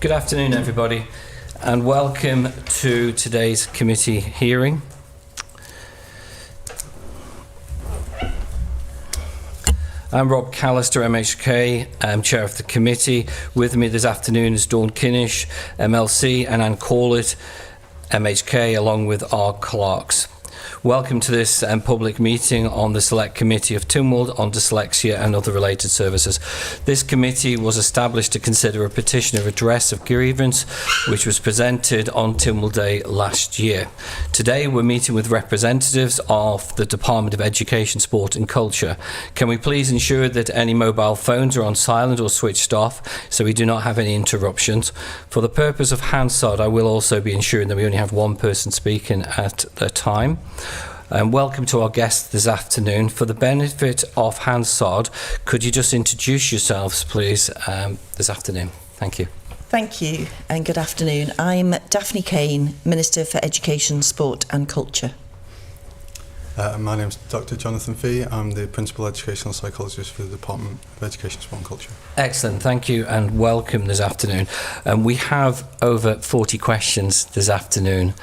Good afternoon, everybody, and welcome to today's committee hearing. I'm Rob Callister, MHK, Chair of the committee. With me this afternoon is Dawn Kinnish, MLC, and Anne Corlett, MHK, along with our clerks. Welcome to this public meeting on the Select Committee of Tynwald on Dyslexia and other related services. This committee was established to consider a petition of redress of grievance which was presented on Tynwald Day last year. Today we're meeting with representatives of the Department of Education, Sport and Culture. Can we please ensure that any mobile phones are on silent or switched off so we do not have any interruptions? For the purpose of Hansard, I will also be ensuring that we only have one person speaking at a time. Welcome to our guests this afternoon. For the benefit of Hansard, could you just introduce yourselves, please, this afternoon? Thank you. Thank you, and good afternoon. I'm Daphne Caine, Minister for Education, Sport and Culture. My name's Dr. Jonathan Fee. I'm the Principal Educational Psychologist for the Department of Education, Sport and Culture. Excellent, thank you, and welcome this afternoon. We have over 40 questions this afternoon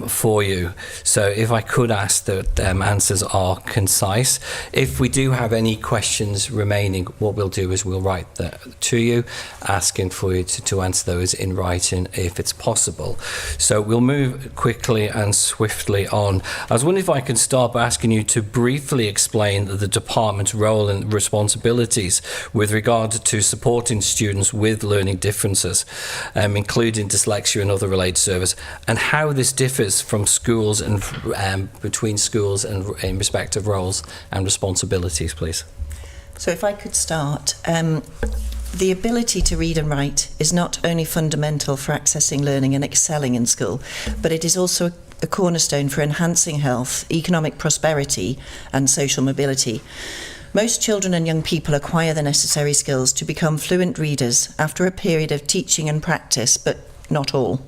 for you. So if I could ask that answers are concise. If we do have any questions remaining, what we'll do is we'll write that to you, asking for you to answer those in writing if it's possible. So we'll move quickly and swiftly on. I was wondering if I could start by asking you to briefly explain the department's role and responsibilities with regard to supporting students with learning differences, including dyslexia and other related services, and how this differs from schools and between schools and in respect of roles and responsibilities, please. So if I could start, the ability to read and write is not only fundamental for accessing learning and excelling in school, but it is also a cornerstone for enhancing health, economic prosperity and social mobility. Most children and young people acquire the necessary skills to become fluent readers after a period of teaching and practice, but not all.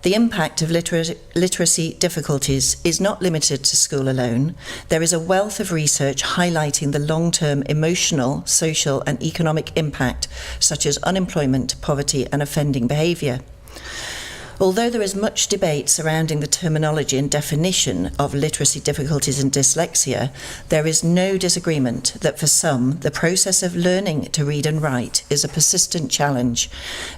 The impact of literacy difficulties is not limited to school alone. There is a wealth of research highlighting the long-term emotional, social and economic impact, such as unemployment, poverty and offending behaviour. Although there is much debate surrounding the terminology and definition of literacy difficulties and dyslexia, there is no disagreement that for some, the process of learning to read and write is a persistent challenge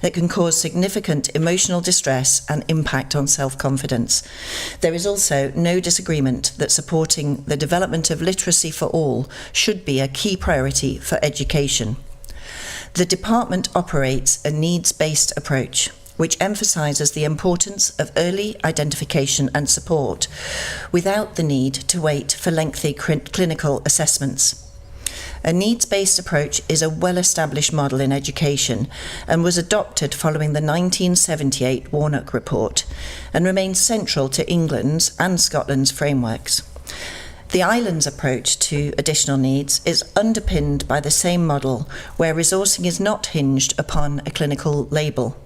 that can cause significant emotional distress and impact on self-confidence. There is also no disagreement that supporting the development of literacy for all should be a key priority for education. The department operates a needs-based approach, which emphasises the importance of early identification and support without the need to wait for lengthy clinical assessments. A needs-based approach is a well-established model in education and was adopted following the 1978 Warnock Report and remains central to England's and Scotland's frameworks. The island's approach to additional needs is underpinned by the same model where resourcing is not hinged upon a clinical label.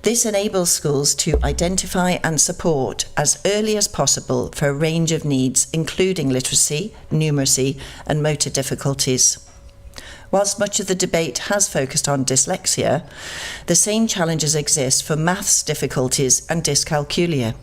This enables schools to identify and support as early as possible for a range of needs, including literacy, numeracy, and motor difficulties. Whilst much of the debate has focused on dyslexia, the same challenges exist for maths difficulties and dyscalculia.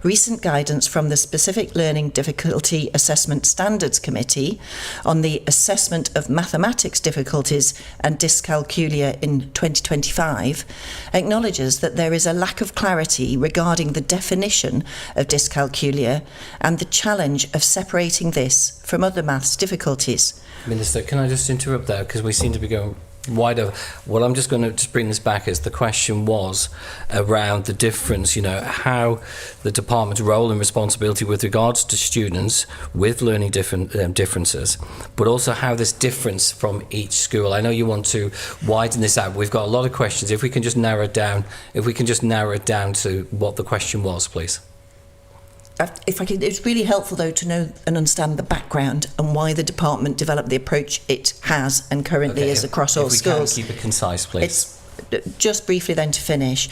Recent guidance from the Specific Learning Difficulty Assessment Standards Committee on the assessment of mathematics difficulties and dyscalculia in 2025 acknowledges that there is a lack of clarity regarding the definition of dyscalculia and the challenge of separating this from other maths difficulties. Minister, can I just interrupt there, because we seem to be going wider. Well, I'm just going to just bring this back, as the question was around the difference, how the department's role and responsibility with regards to students with learning differences, but also how this differs from each school. I know you want to widen this out. We've got a lot of questions. If we can just narrow it down, to what the question was, please. If I could, it's really helpful though to know and understand the background and why the department developed the approach it has and currently is across all schools. If we can keep it concise, please. Just briefly then to finish,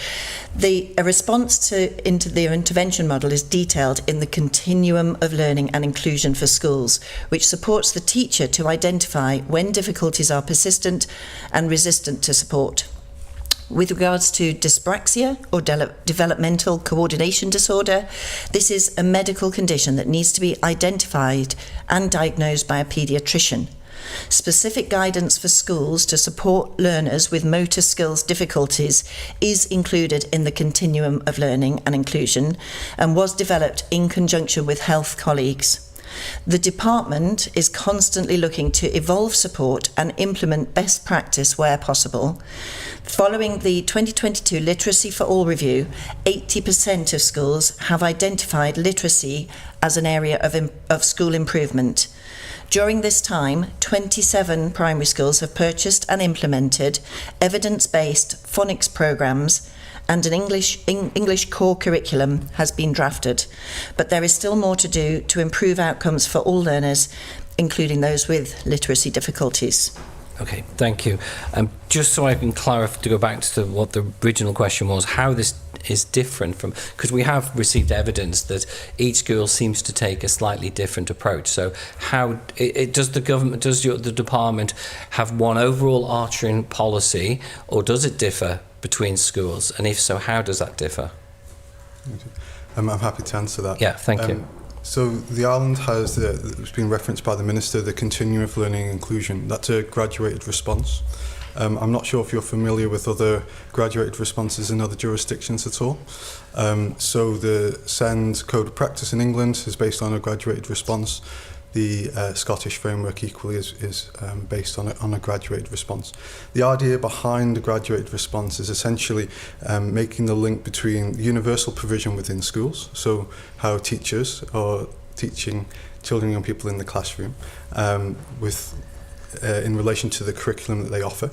a response into the intervention model is detailed in the continuum of learning and inclusion for schools, which supports the teacher to identify when difficulties are persistent and resistant to support. With regards to dyspraxia or developmental coordination disorder, this is a medical condition that needs to be identified and diagnosed by a paediatrician. Specific guidance for schools to support learners with motor skills difficulties is included in the continuum of learning and inclusion and was developed in conjunction with health colleagues. The department is constantly looking to evolve support and implement best practice where possible. Following the 2022 Literacy for All review, 80% of schools have identified literacy as an area of school improvement. During this time, 27 primary schools have purchased and implemented evidence-based phonics programs, and an English core curriculum has been drafted. But there is still more to do to improve outcomes for all learners, including those with literacy difficulties. Okay, thank you. Just so I can clarify, to go back to what the original question was, how this is different from, because we have received evidence that each school seems to take a slightly different approach. So how does the government, the department have one overall arching policy, or does it differ between schools? And if so, how does that differ? I'm happy to answer that. Yeah, thank you. So the island has, it's been referenced by the Minister, the continuum of learning and inclusion. That's a graduated response. I'm not sure if you're familiar with other graduated responses in other jurisdictions at all. So the SEND Code of Practice in England is based on a graduated response. The Scottish framework equally is based on a graduated response. The idea behind the graduated response is essentially making the link between universal provision within schools, so how teachers are teaching children and young people in the classroom in relation to the curriculum that they offer,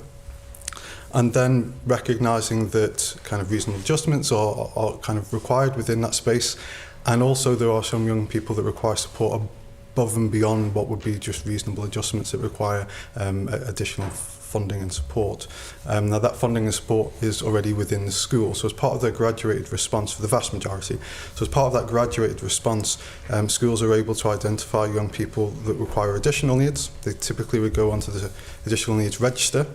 and then recognising that kind of reasonable adjustments are kind of required within that space, and also there are some young people that require support above and beyond what would be just reasonable adjustments that require additional funding and support. Now that funding and support is already within the school, so as part of their graduated response for the vast majority, so as part of that graduated response, schools are able to identify young people that require additional needs. They typically would go onto the additional needs register,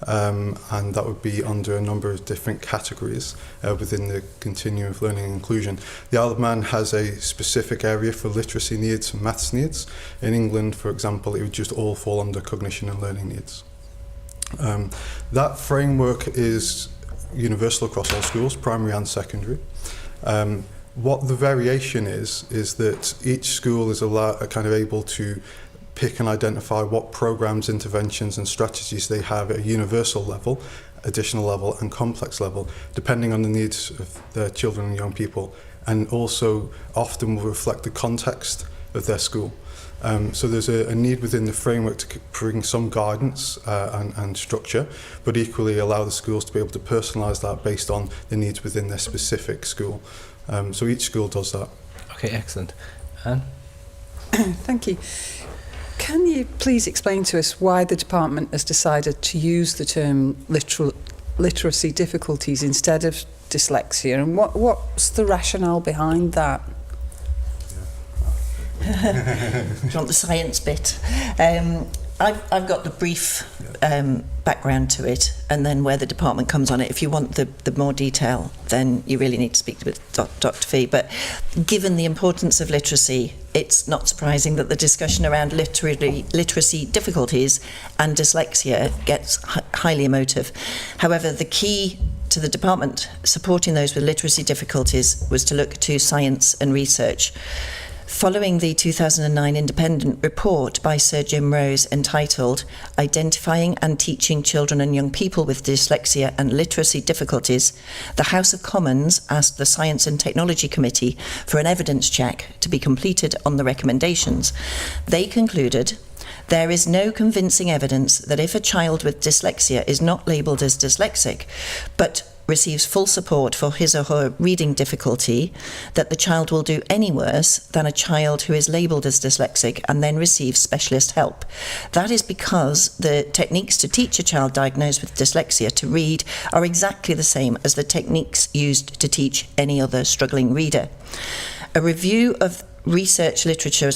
and that would be under a number of different categories within the continuum of learning and inclusion. The Isle of Man has a specific area for literacy needs and maths needs. In England, for example, it would just all fall under cognition and learning needs. That framework is universal across all schools, primary and secondary. What the variation is that each school is kind of able to pick and identify what programs, interventions and strategies they have at a universal level, additional level and complex level, depending on the needs of their children and young people, and also often will reflect the context of their school. So there's a need within the framework to bring some guidance and structure, but equally allow the schools to be able to personalise that based on the needs within their specific school. So each school does that. Okay, excellent. Anne? Thank you. Can you please explain to us why the department has decided to use the term literacy difficulties instead of dyslexia, and what's the rationale behind that? Do you want the science bit? I've got the brief background to it, and then where the department comes on it. If you want the more detail, then you really need to speak with Dr. Fee. But given the importance of literacy, it's not surprising that the discussion around literacy difficulties and dyslexia gets highly emotive. However, the key to the department supporting those with literacy difficulties was to look to science and research. Following the 2009 independent report by Sir Jim Rose entitled Identifying and Teaching Children and Young People with Dyslexia and Literacy Difficulties, the House of Commons asked the Science and Technology Committee for an evidence check to be completed on the recommendations. They concluded there is no convincing evidence that if a child with dyslexia is not labelled as dyslexic, but receives full support for his or her reading difficulty, that the child will do any worse than a child who is labelled as dyslexic and then receives specialist help. That is because the techniques to teach a child diagnosed with dyslexia to read are exactly the same as the techniques used to teach any other struggling reader. A review of research literature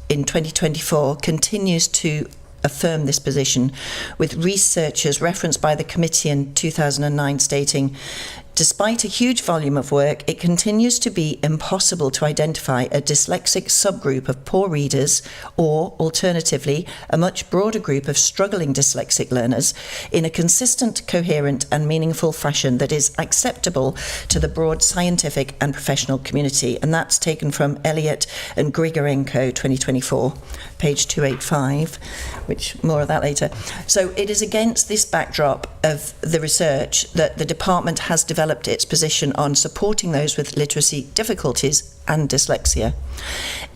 in 2024 continues to affirm this position, with researchers referenced by the committee in 2009 stating, despite a huge volume of work, it continues to be impossible to identify a dyslexic subgroup of poor readers or, alternatively, a much broader group of struggling dyslexic learners in a consistent, coherent and meaningful fashion that is acceptable to the broad scientific and professional community. And that's taken from Elliott and Grigorenko 2024, page 285, which more of that later. So it is against this backdrop of the research that the department has developed its position on supporting those with literacy difficulties and dyslexia.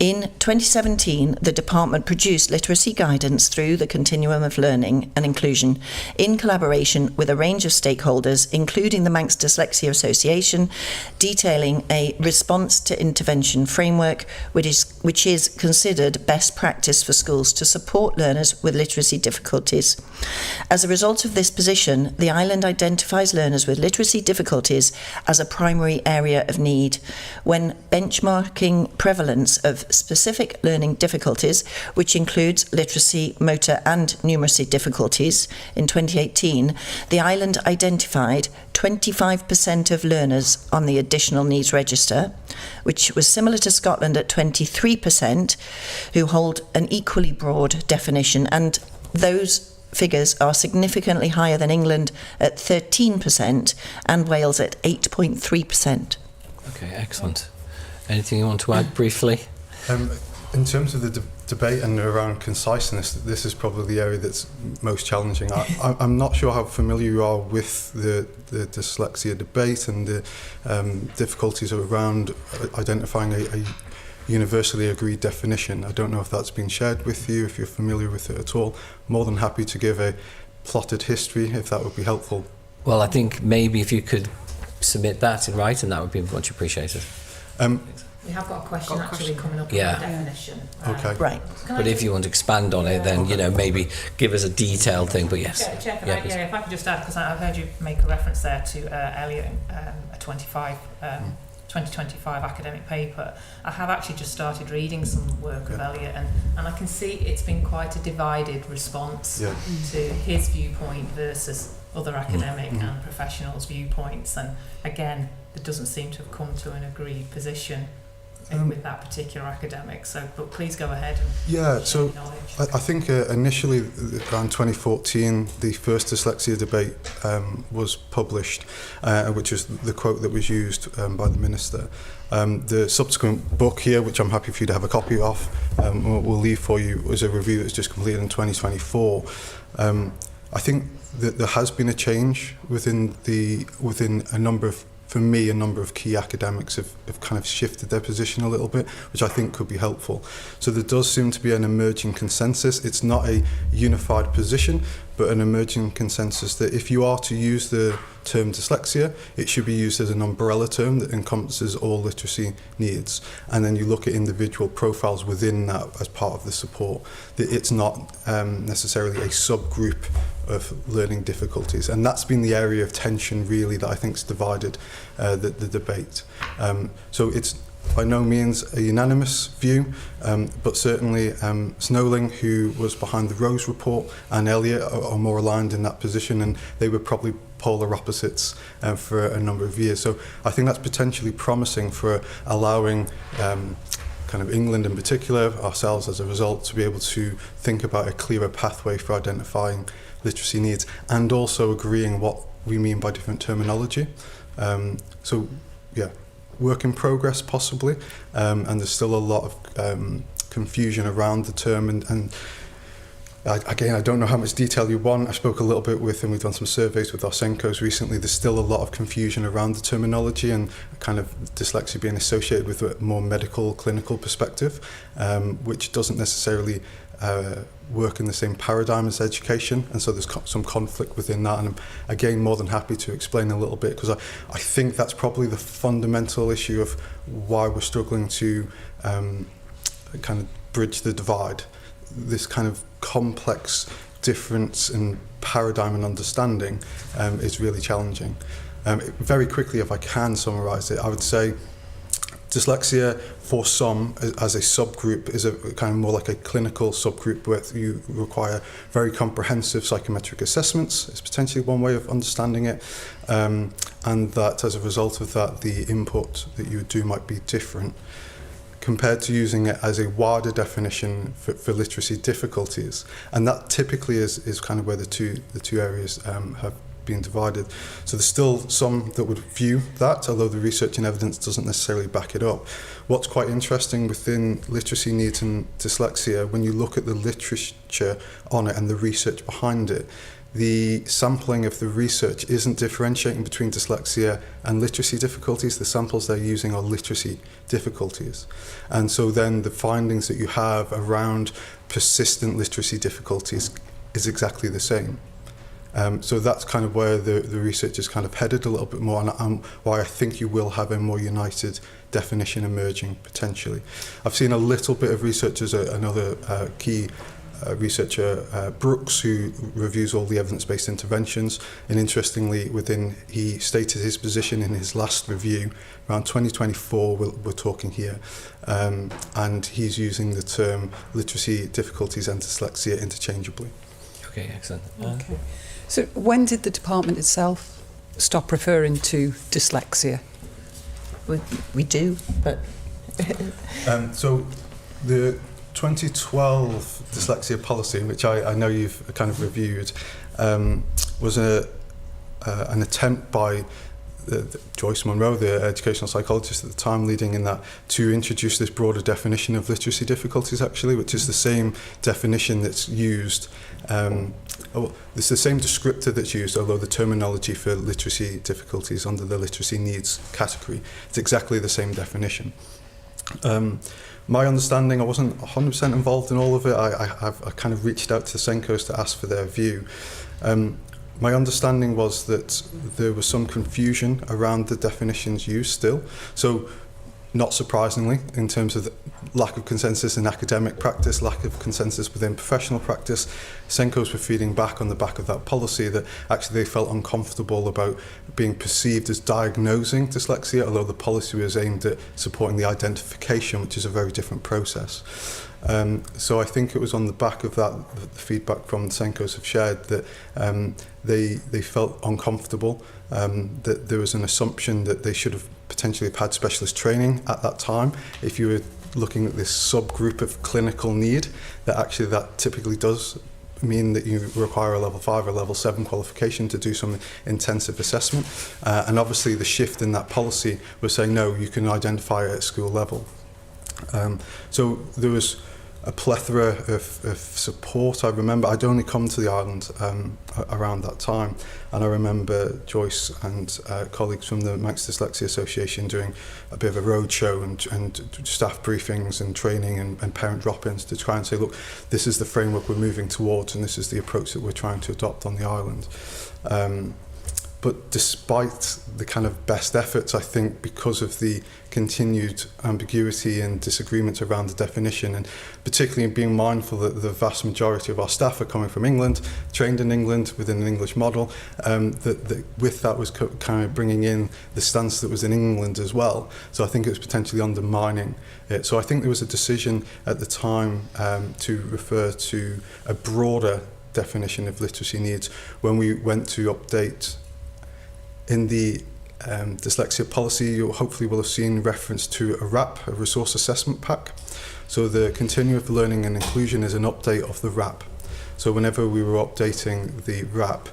In 2017, the department produced literacy guidance through the continuum of learning and inclusion in collaboration with a range of stakeholders, including the Manx Dyslexia Association, detailing a response to intervention framework which is considered best practice for schools to support learners with literacy difficulties. As a result of this position, the island identifies learners with literacy difficulties as a primary area of need. When benchmarking prevalence of specific learning difficulties, which includes literacy, motor and numeracy difficulties, in 2018, the island identified 25% of learners on the additional needs register, which was similar to Scotland at 23%, who hold an equally broad definition, and those figures are significantly higher than England at 13% and Wales at 8.3%. Okay, excellent. Anything you want to add briefly? In terms of the debate and around conciseness, this is probably the area that's most challenging. I'm not sure how familiar you are with the dyslexia debate and the difficulties around identifying a universally agreed definition. I don't know if that's been shared with you, if you're familiar with it at all. More than happy to give a plotted history if that would be helpful. Well, I think maybe if you could submit that in writing, that would be much appreciated. We have got a question coming up Yeah. on the definition. Okay. Right. But if you want to expand on it, then, you know, maybe give us a detailed thing, but yes. Chair, please. if I could just add, because I've heard you make a reference there to Elliot, a 2025 academic paper. I have actually just started reading some work of Elliot, and I can see it's been quite a divided response to his viewpoint versus other academic and professionals' viewpoints, and again, there doesn't seem to have come to an agreed position with that particular academic. So, but please go ahead. And so share your knowledge. I think initially around 2014, the first dyslexia debate was published, which is the quote that was used by the Minister. The subsequent book here, which I'm happy for you to have a copy of, we'll leave for you, was a review that was just completed in 2024. I think that there has been a change within a number of key academics have kind of shifted their position a little bit, which I think could be helpful. So there does seem to be an emerging consensus. It's not a unified position, but an emerging consensus that if you are to use the term dyslexia, it should be used as an umbrella term that encompasses all literacy needs. And then you look at individual profiles within that as part of the support, that it's not necessarily a subgroup of learning difficulties. And that's been the area of tension really that I think's divided the debate. So it's by no means a unanimous view, but certainly Snowling, who was behind the Rose report, and Elliot are more aligned in that position, and they were probably polar opposites for a number of years. So I think that's potentially promising for allowing kind of England in particular, ourselves as a result, to be able to think about a clearer pathway for identifying literacy needs and also agreeing what we mean by different terminology. So yeah, work in progress possibly, and there's still a lot of confusion around the term, and again, I don't know how much detail you want. I spoke a little bit with, and we've done some surveys with our Senkos recently. There's still a lot of confusion around the terminology and kind of dyslexia being associated with a more medical, clinical perspective, which doesn't necessarily work in the same paradigm as education, and so there's some conflict within that, and I'm again more than happy to explain a little bit, because I think that's probably the fundamental issue of why we're struggling to kind of bridge the divide. This kind of complex difference in paradigm and understanding is really challenging. Very quickly, if I can summarise it, I would say Dyslexia, for some, as a subgroup, is a kind of more like a clinical subgroup where you require very comprehensive psychometric assessments. It's potentially one way of understanding it, and that as a result of that, the input that you would do might be different, compared to using it as a wider definition for literacy difficulties. And that typically is kind of where the two areas have been divided. So there's still some that would view that, although the research and evidence doesn't necessarily back it up. What's quite interesting within literacy needs and dyslexia, when you look at the literature on it and the research behind it, the sampling of the research isn't differentiating between dyslexia and literacy difficulties. The samples they're using are literacy difficulties. And so then the findings that you have around persistent literacy difficulties is exactly the same. So that's kind of where the research is kind of headed a little bit more, and why I think you will have a more united definition emerging potentially. I've seen a little bit of research as another key researcher, Brooks, who reviews all the evidence-based interventions, and interestingly, he stated his position in his last review around 2024. We're talking here, and he's using the term literacy difficulties and dyslexia interchangeably. Okay, excellent. Okay. So when did the department itself stop referring to dyslexia? We do, but So the 2012 dyslexia policy, which I know you've kind of reviewed, was an attempt by Joyce Monroe, the educational psychologist at the time leading in that, to introduce this broader definition of literacy difficulties, actually, which is the same definition that's used. It's the same descriptor that's used, although the terminology for literacy difficulties under the literacy needs category, it's exactly the same definition. My understanding, I wasn't 100% involved in all of it. I kind of reached out to Senkos to ask for their view. My understanding was that there was some confusion around the definitions used still. So, not surprisingly, in terms of the lack of consensus in academic practice, lack of consensus within professional practice, Senkos were feeding back on the back of that policy that actually they felt uncomfortable about being perceived as diagnosing dyslexia, although the policy was aimed at supporting the identification, which is a very different process. So I think it was on the back of that, the feedback from the Senkos have shared, that they felt uncomfortable, that there was an assumption that they should have potentially have had specialist training at that time. If you were looking at this subgroup of clinical need, that typically does mean that you require a level 5 or level 7 qualification to do some intensive assessment. And obviously the shift in that policy was saying, no, you can identify it at school level. So there was a plethora of support. I remember I'd only come to the island around that time, and I remember Joyce and colleagues from the Manx Dyslexia Association doing a bit of a roadshow and staff briefings and training and parent drop-ins to try and say, look, this is the framework we're moving towards, and this is the approach that we're trying to adopt on the island. But despite the kind of best efforts, I think because of the continued ambiguity and disagreements around the definition, and particularly being mindful that the vast majority of our staff are coming from England, trained in England within an English model, that with that was kind of bringing in the stance that was in England as well. So I think it was potentially undermining it. So I think there was a decision at the time to refer to a broader definition of literacy needs when we went to update. In the dyslexia policy, you hopefully will have seen reference to a RAP, a resource assessment pack. So the Continuum of Learning and Inclusion is an update of the RAP. So whenever we were updating the RAP,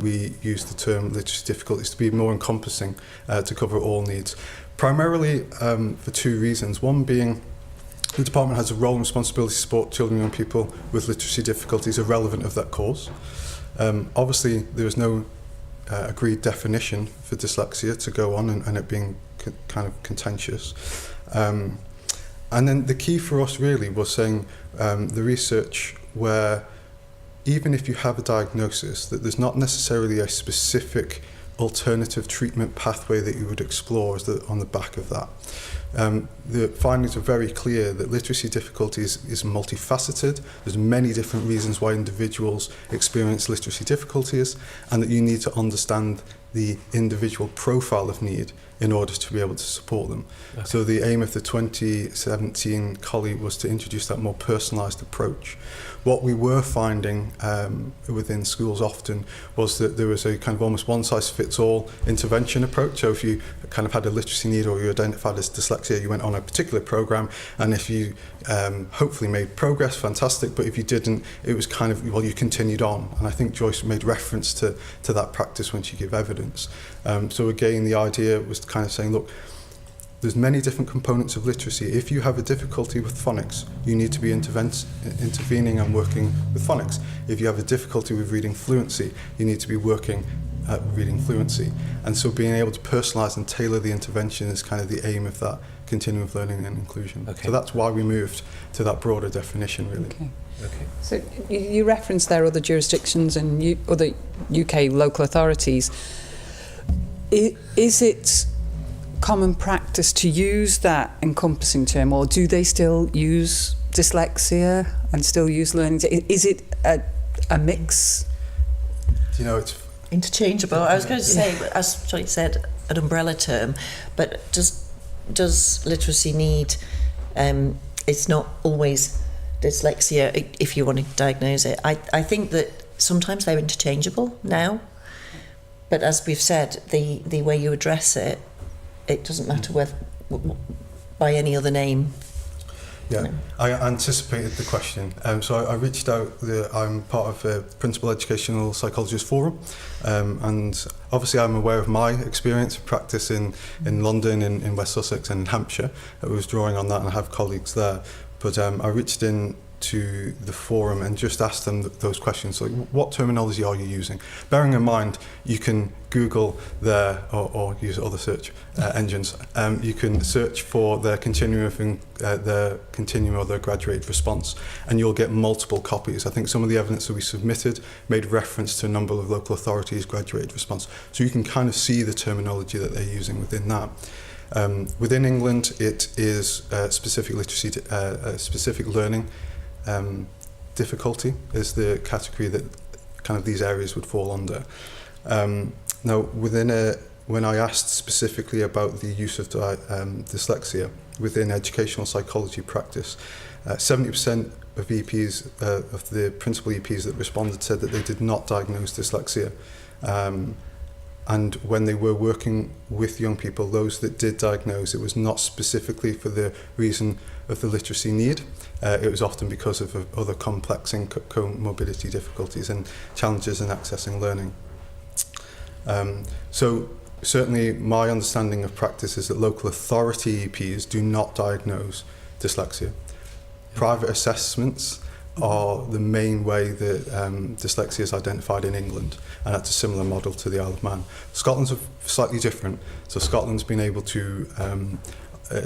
we used the term literacy difficulties to be more encompassing, to cover all needs. Primarily for two reasons. One being the department has a role and responsibility to support children and young people with literacy difficulties irrelevant of that cause. Obviously, there is no agreed definition for dyslexia to go on, and it being kind of contentious. And then the key for us really was saying the research where even if you have a diagnosis, that there's not necessarily a specific alternative treatment pathway that you would explore on the back of that. The findings are very clear that literacy difficulties is multifaceted. There's many different reasons why individuals experience literacy difficulties, and that you need to understand the individual profile of need in order to be able to support them. Okay. So the aim of the 2017 collie was to introduce that more personalised approach. What we were finding within schools often was that there was a kind of almost one-size-fits-all intervention approach. So if you kind of had a literacy need or you identified as dyslexia, you went on a particular programme, and if you hopefully made progress, fantastic, but if you didn't, it was kind of, well, you continued on. And I think Joyce made reference to that practice when she gave evidence. So again, the idea was kind of saying, look, there's many different components of literacy. If you have a difficulty with phonics, you need to be intervening and working with phonics. If you have a difficulty with reading fluency, you need to be working at reading fluency. And so being able to personalise and tailor the intervention is kind of the aim of that continuum of learning and inclusion. Okay. So that's why we moved to that broader definition, really. Okay. Okay. So you referenced there other jurisdictions and other UK local authorities. Is it common practice to use that encompassing term, or do they still use dyslexia and still use learning? Is it a mix? You know, it's Interchangeable. I was going to say, as Joy said, an umbrella term, but does literacy need, it's not always dyslexia if you want to diagnose it. I think that sometimes they're interchangeable now, but as we've said, the way you address it, it doesn't matter whether by any other name. Yeah, No. I anticipated the question. So I reached out. I'm part of the Principal Educational Psychologist Forum, and obviously I'm aware of my experience of practice in London, in West Sussex and in Hampshire. I was drawing on that and I have colleagues there. But I reached in to the forum and just asked them those questions, like what terminology are you using? Bearing in mind, you can Google their, or use other search engines. You can search for their continuum or their graduated response, and you'll get multiple copies. I think some of the evidence that we submitted made reference to a number of local authorities' graduated response. So you can kind of see the terminology that they're using within that. Within England, it is specific literacy, specific learning difficulty is the category that kind of these areas would fall under. Now, when I asked specifically about the use of dyslexia within educational psychology practice, 70% of EPs, of the principal EPs that responded, said that they did not diagnose dyslexia. And when they were working with young people, those that did diagnose, it was not specifically for the reason of the literacy need. It was often because of other complexing comorbidity difficulties and challenges in accessing learning. So certainly my understanding of practice is that local authority EPs do not diagnose dyslexia. Private assessments are the main way that dyslexia is identified in England, and that's a similar model to the Isle of Man. Scotland's slightly different. So Scotland's been able to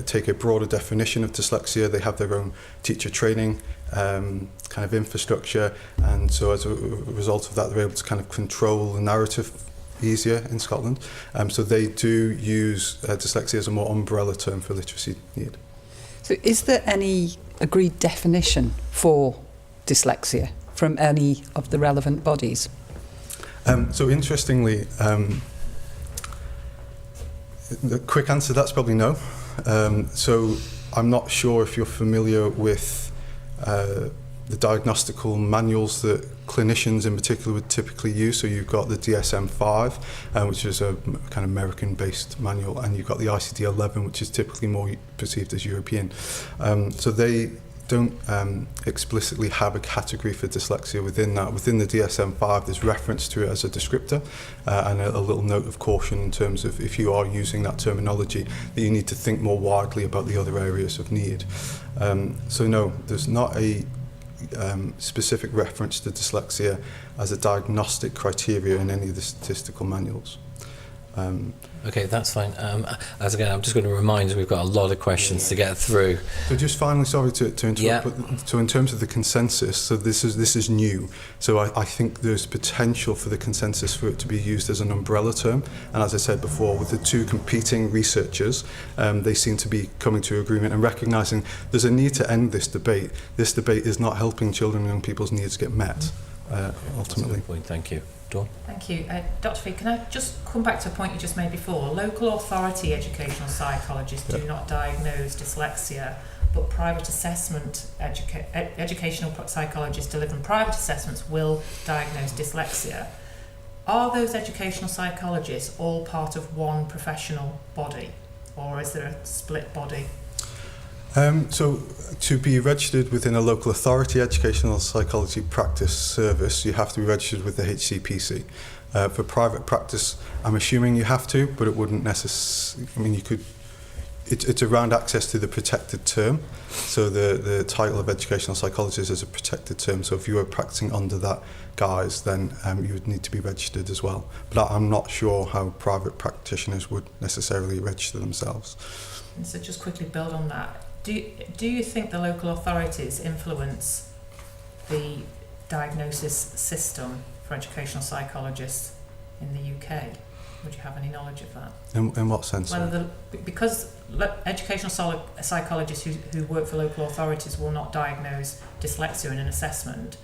take a broader definition of dyslexia. They have their own teacher training kind of infrastructure, and so as a result of that, they're able to kind of control the narrative easier in Scotland. So they do use dyslexia as a more umbrella term for literacy need. So is there any agreed definition for dyslexia from any of the relevant bodies? So interestingly, the quick answer to that's probably no. So I'm not sure if you're familiar with the diagnostical manuals that clinicians in particular would typically use. So you've got the DSM-5, which is a kind of American-based manual, and you've got the ICD-11, which is typically more perceived as European. So they don't explicitly have a category for dyslexia within that. Within the DSM-5, there's reference to it as a descriptor and a little note of caution in terms of if you are using that terminology, that you need to think more widely about the other areas of need. So no, there's not a specific reference to dyslexia as a diagnostic criteria in any of the statistical manuals. Okay, that's fine. As again, I'm just going to remind you, we've got a lot of questions to get through. So just finally, sorry to interrupt, but so in terms of the consensus, so this is new. So I think there's potential for the consensus for it to be used as an umbrella term. And as I said before, with the two competing researchers, they seem to be coming to agreement and recognising there's a need to end this debate. This debate is not helping children and young people's needs get met. ultimately. That's a good point. Thank you. Dawn? Thank you. Dr. Fee, can I just come back to a point you just made before? Local authority educational psychologists do not diagnose dyslexia, but private assessment educational psychologists delivering private assessments will diagnose dyslexia. Are those educational psychologists all part of one professional body, or is there a split body? So to be registered within a local authority educational psychology practice service, you have to be registered with the HCPC. For private practice, I'm assuming you have to, but it wouldn't necessarily, I mean, you could, it's around access to the protected term. So the title of educational psychologist is a protected term. So if you were practicing under that guise, then you would need to be registered as well. But I'm not sure how private practitioners would necessarily register themselves. And so just quickly build on that. Do you think the local authorities influence the diagnosis system for educational psychologists in the UK? Would you have any knowledge of that? In what sense? Because educational psychologists who work for local authorities will not diagnose dyslexia in an assessment,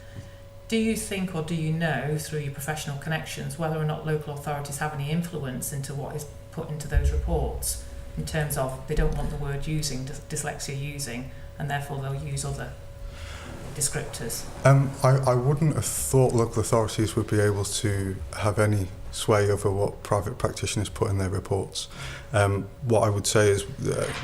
do you think or do you know through your professional connections whether or not local authorities have any influence into what is put into those reports? In terms of they don't want the word dyslexia using, and therefore they'll use other descriptors. I wouldn't have thought local authorities would be able to have any sway over what private practitioners put in their reports. What I would say is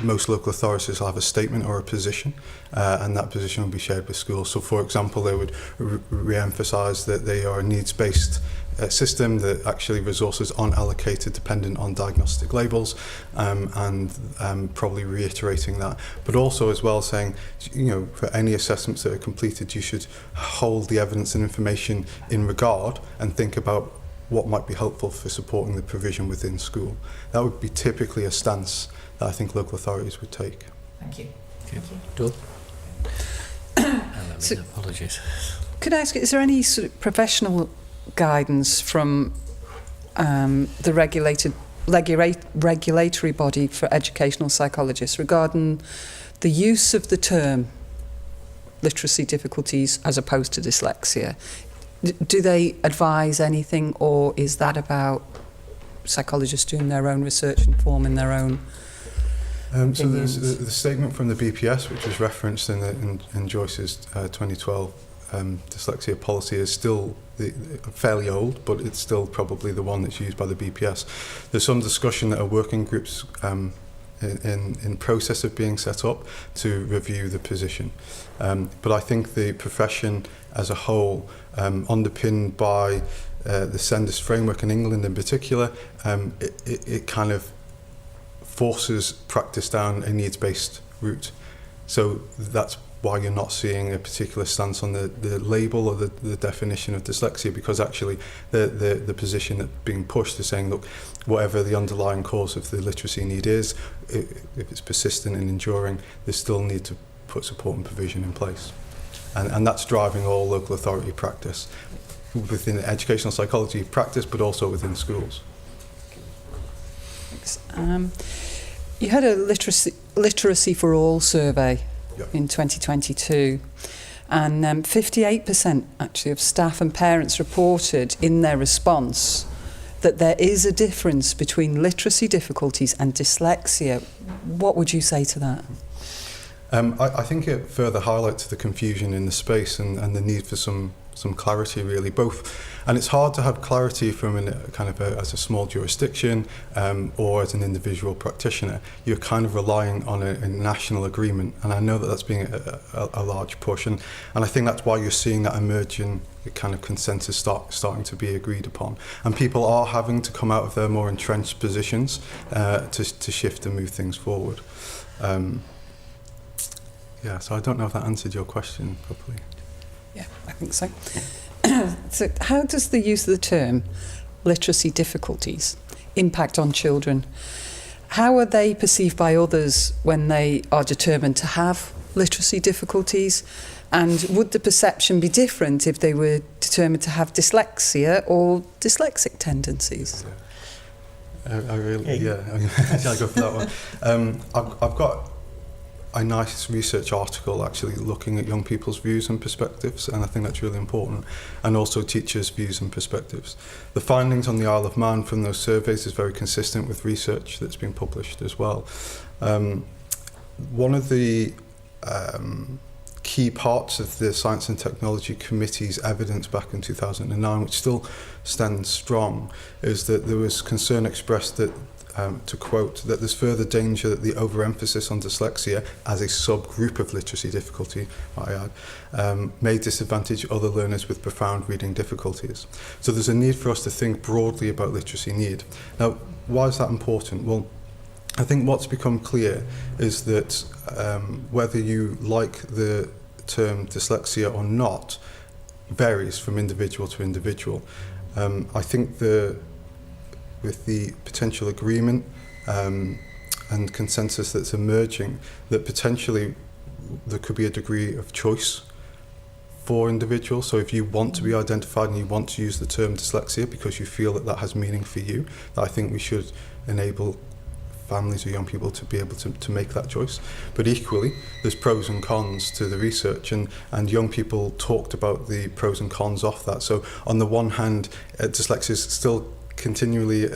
most local authorities will have a statement or a position, and that position will be shared with schools. So for example, they would re-emphasise that they are a needs-based system, that actually resources aren't allocated dependent on diagnostic labels, and probably reiterating that, but also as well saying, you know, for any assessments that are completed, you should hold the evidence and information in regard and think about what might be helpful for supporting the provision within school. That would be typically a stance that I think local authorities would take. Thank you. Okay. Thank you. So- Apologies. Could I ask, is there any sort of professional guidance from the regulatory body for educational psychologists regarding the use of the term literacy difficulties as opposed to dyslexia? Do they advise anything, or is that about psychologists doing their own research and forming their own So there's the statement from the BPS, which was referenced in Joyce's 2012 dyslexia policy, is still fairly old, but it's still probably the one that's used by the BPS. There's some discussion that are working groups in process of being set up to review the position. But I think the profession as a whole, underpinned by the SENDIS framework in England in particular, it kind of forces practice down a needs-based route. So that's why you're not seeing a particular stance on the label or the definition of dyslexia, because actually the position that's being pushed is saying, look, whatever the underlying cause of the literacy need is, if it's persistent and enduring, they still need to put support and provision in place. And that's driving all local authority practice within educational psychology practice, but also within schools. You had a literacy for all survey in 2022, and 58% actually of staff and parents reported in their response that there is a difference between literacy difficulties and dyslexia. What would you say to that? I think it further highlights the confusion in the space and the need for some clarity, really, both. And it's hard to have clarity from as a small jurisdiction or as an individual practitioner. You're kind of relying on a national agreement, and I know that that's being a large push, and I think that's why you're seeing that emerging kind of consensus starting to be agreed upon, and people are having to come out of their more entrenched positions to shift and move things forward. So I don't know if that answered your question properly. Yeah, I think so. So how does the use of the term literacy difficulties impact on children? How are they perceived by others when they are determined to have literacy difficulties? And would the perception be different if they were determined to have dyslexia or dyslexic tendencies? I go for that one. I've got a nice research article actually looking at young people's views and perspectives, and I think that's really important, and also teachers' views and perspectives. The findings on the Isle of Man from those surveys is very consistent with research that's been published as well. One of the key parts of the Science and Technology Committee's evidence back in 2009, which still stands strong, is that there was concern expressed that, to quote, that there's further danger that the overemphasis on dyslexia as a subgroup of literacy difficulty, I add, may disadvantage other learners with profound reading difficulties. So there's a need for us to think broadly about literacy need. Now, why is that important? Well, I think what's become clear is that whether you like the term dyslexia or not varies from individual to individual. I think with the potential agreement and consensus that's emerging, that potentially there could be a degree of choice for individuals. So if you want to be identified and you want to use the term dyslexia because you feel that that has meaning for you, I think we should enable families or young people to be able to make that choice. But equally, there's pros and cons to the research, and young people talked about the pros and cons of that. So on the one hand, dyslexia is still continually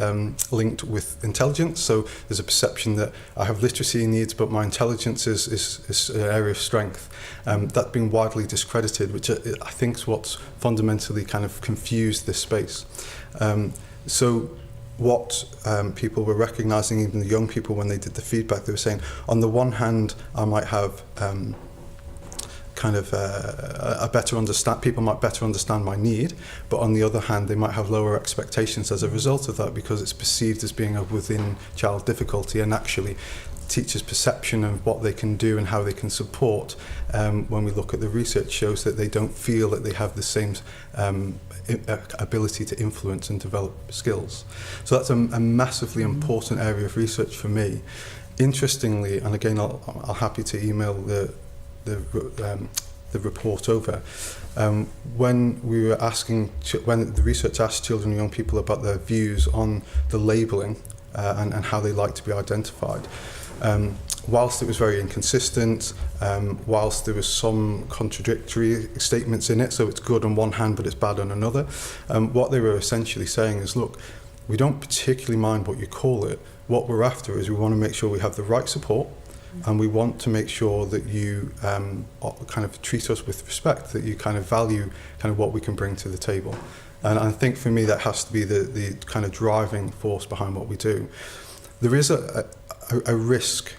linked with intelligence. So there's a perception that I have literacy needs, but my intelligence is an area of strength. That's been widely discredited, which I think is what's fundamentally kind of confused this space. So what people were recognising, even the young people, when they did the feedback, they were saying, on the one hand, I might have a better understand. People might better understand my need, but on the other hand, they might have lower expectations as a result of that because it's perceived as being a within-child difficulty, and actually teachers' perception of what they can do and how they can support, when we look at the research, shows that they don't feel that they have the same ability to influence and develop skills. So that's a massively important area of research for me. Interestingly, and again, I'll happy to email the report over. When we were asking, when the research asked children and young people about their views on the labelling and how they like to be identified, whilst it was very inconsistent, whilst there was some contradictory statements in it, so it's good on one hand but it's bad on another, what they were essentially saying is, look, we don't particularly mind what you call it. What we're after is we want to make sure we have the right support, and we want to make sure that you kind of treat us with respect, that you kind of value kind of what we can bring to the table. And I think for me that has to be the kind of driving force behind what we do. There is a risk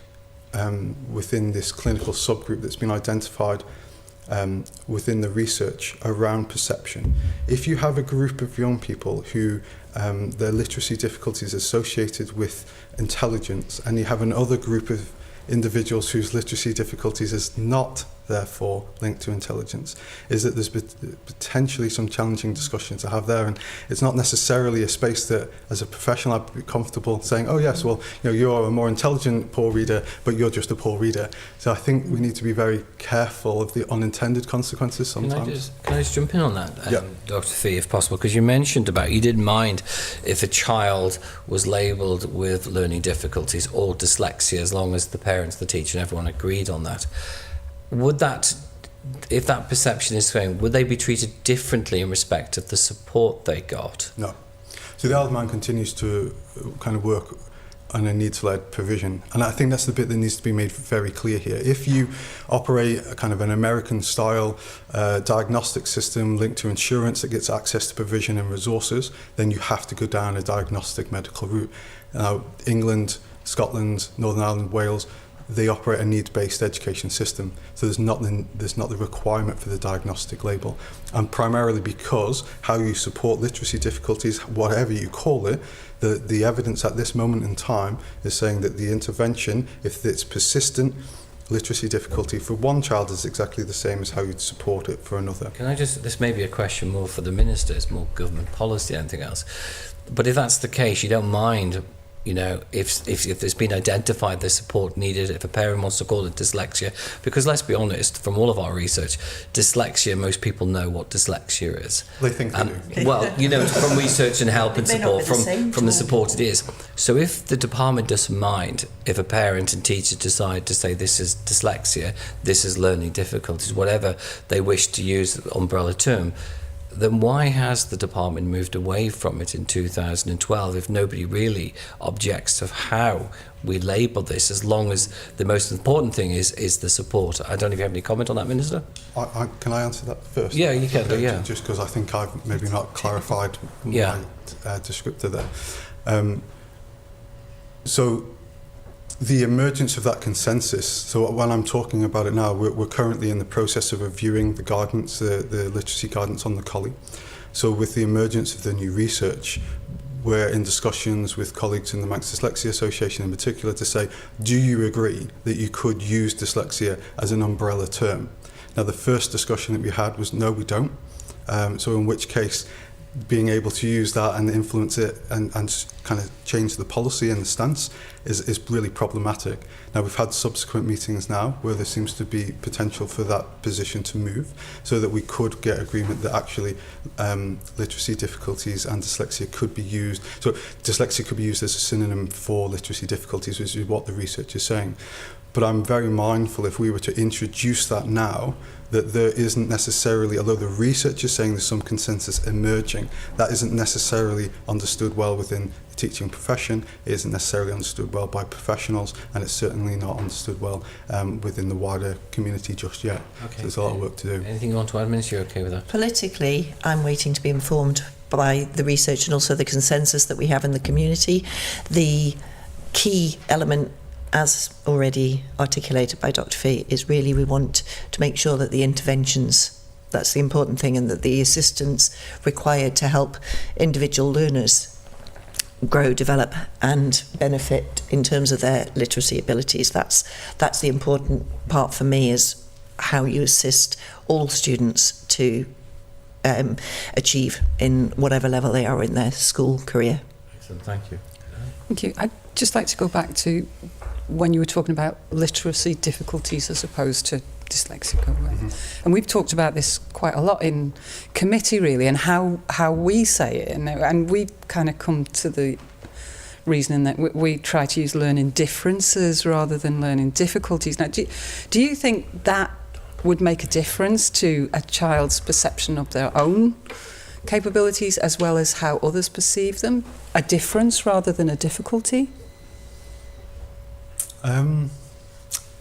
within this clinical subgroup that's been identified within the research around perception. If you have a group of young people who their literacy difficulties associated with intelligence, and you have another group of individuals whose literacy difficulties is not therefore linked to intelligence, is that there's potentially some challenging discussions to have there, and it's not necessarily a space that as a professional I'd be comfortable saying, oh yes, well, you know, you're a more intelligent poor reader but you're just a poor reader. So I think we need to be very careful of the unintended consequences sometimes. Can I just jump in on that, Yeah. Dr. Fee, if possible, because you mentioned about you didn't mind if a child was labelled with learning difficulties or dyslexia as long as the parents, the teacher and everyone agreed on that. Would that, if that perception is going, would they be treated differently in respect of the support they got? No. So the Isle of Man continues to kind of work on a needs-led provision, and I think that's the bit that needs to be made very clear here. If you operate a kind of an American-style diagnostic system linked to insurance that gets access to provision and resources, then you have to go down a diagnostic medical route. Now, England, Scotland, Northern Ireland, Wales, they operate a needs-based education system, so there's not the requirement for the diagnostic label, and primarily because how you support literacy difficulties, whatever you call it, the evidence at this moment in time is saying that the intervention, if it's persistent literacy difficulty for one child, is exactly the same as how you'd support it for another. Can I just, this may be a question more for the ministers, more government policy, anything else, but if that's the case, you don't mind You know, if there's been identified the support needed, if a parent wants to call it dyslexia, because let's be honest, from all of our research, dyslexia, most people know what dyslexia is. They think they do. Well, you know, from research and help and It may not support, be the same from the to all. support it is. So if the department doesn't mind, if a parent and teacher decide to say this is dyslexia, this is learning difficulties, whatever they wish to use the umbrella term, then why has the department moved away from it in 2012 if nobody really objects to how we label this, as long as the most important thing is the support? I don't know if you have any comment on that, Minister? Can I answer that first? Yeah, you can do, yeah. Just because I think I've maybe not clarified Yeah. my descriptor there. So the emergence of that consensus, so when I'm talking about it now, we're currently in the process of reviewing the guidance, the literacy guidance on the collie. So with the emergence of the new research, we're in discussions with colleagues in the Manx Dyslexia Association in particular to say, do you agree that you could use dyslexia as an umbrella term? Now, the first discussion that we had was, no, we don't. So in which case, being able to use that and influence it and kind of change the policy and the stance is really problematic. Now, we've had subsequent meetings now where there seems to be potential for that position to move so that we could get agreement that actually literacy difficulties and dyslexia could be used. So dyslexia could be used as a synonym for literacy difficulties, which is what the research is saying. But I'm very mindful, if we were to introduce that now, that there isn't necessarily, although the research is saying there's some consensus emerging, that isn't necessarily understood well within the teaching profession, it isn't necessarily understood well by professionals, and it's certainly not understood well within the wider community just yet. Okay. So there's a lot of work to do. Anything you want to add, Minister? You're okay with that? Politically, I'm waiting to be informed by the research and also the consensus that we have in the community. The key element, as already articulated by Dr. Fee, is really we want to make sure that the interventions, that's the important thing, and that the assistance required to help individual learners grow, develop and benefit in terms of their literacy abilities. That's the important part for me, is how you assist all students to achieve in whatever level they are in their school career. Excellent, thank you. Thank you. I'd just like to go back to when you were talking about literacy difficulties as opposed to dyslexic. And we've talked about this quite a lot in committee, really, and how we say it. And we've kind of come to the reasoning that we try to use learning differences rather than learning difficulties. Now, do you think that would make a difference to a child's perception of their own capabilities as well as how others perceive them? A difference rather than a difficulty?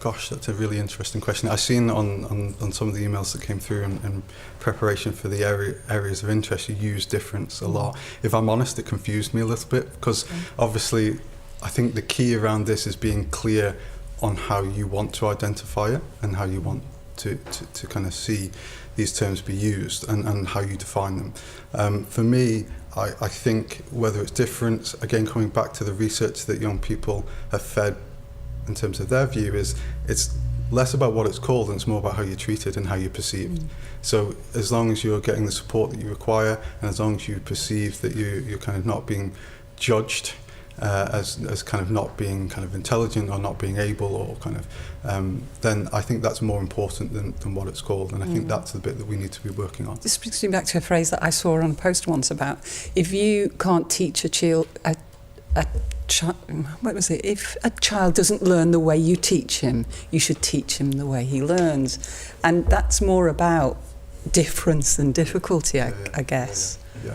Gosh, that's a really interesting question. I've seen on some of the emails that came through in preparation for the areas of interest, you use difference a lot. If I'm honest, it confused me a little bit because obviously I think the key around this is being clear on how you want to identify it and how you want to kind of see these terms be used and how you define them. For me, I think whether it's difference, again coming back to the research that young people have fed in terms of their view, is it's less about what it's called and it's more about how you're treated and how you're perceived. So as long as you're getting the support that you require and as long as you perceive that you're kind of not being judged as kind of not being kind of intelligent or not being able or kind of then I think that's more important than what it's called, and I think that's the bit that we need to be working on. This brings me back to a phrase that I saw on a post once about if you can't teach a child what was it? If a child doesn't learn the way you teach him, you should teach him the way he learns. And that's more about difference than difficulty, I guess. Yeah.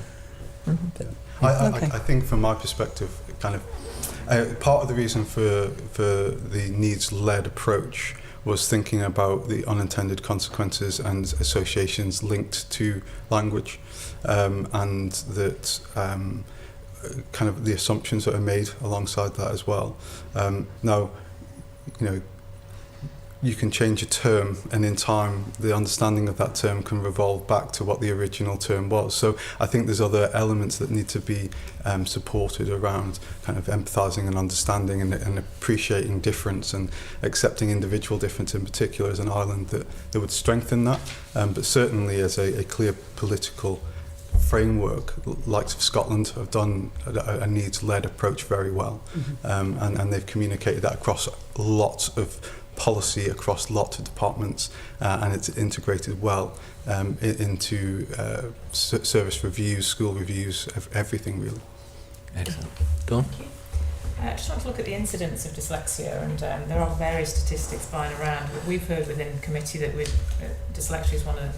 Okay. I think from my perspective, kind of part of the reason for the needs-led approach was thinking about the unintended consequences and associations linked to language, and that kind of the assumptions that are made alongside that as well. Now, you know, you can change a term and in time the understanding of that term can revolve back to what the original term was. So I think there's other elements that need to be supported around kind of empathising and understanding and appreciating difference and accepting individual difference in particular as an island that would strengthen that. But certainly as a clear political framework, likes of Scotland, have done a needs-led approach very well, and they've communicated that across lots of policy, across lots of departments, and it's integrated well into service reviews, school reviews, everything really. Excellent. Dawn? I just want to look at the incidence of dyslexia, and there are various statistics flying around. We've heard within committee that dyslexia is one of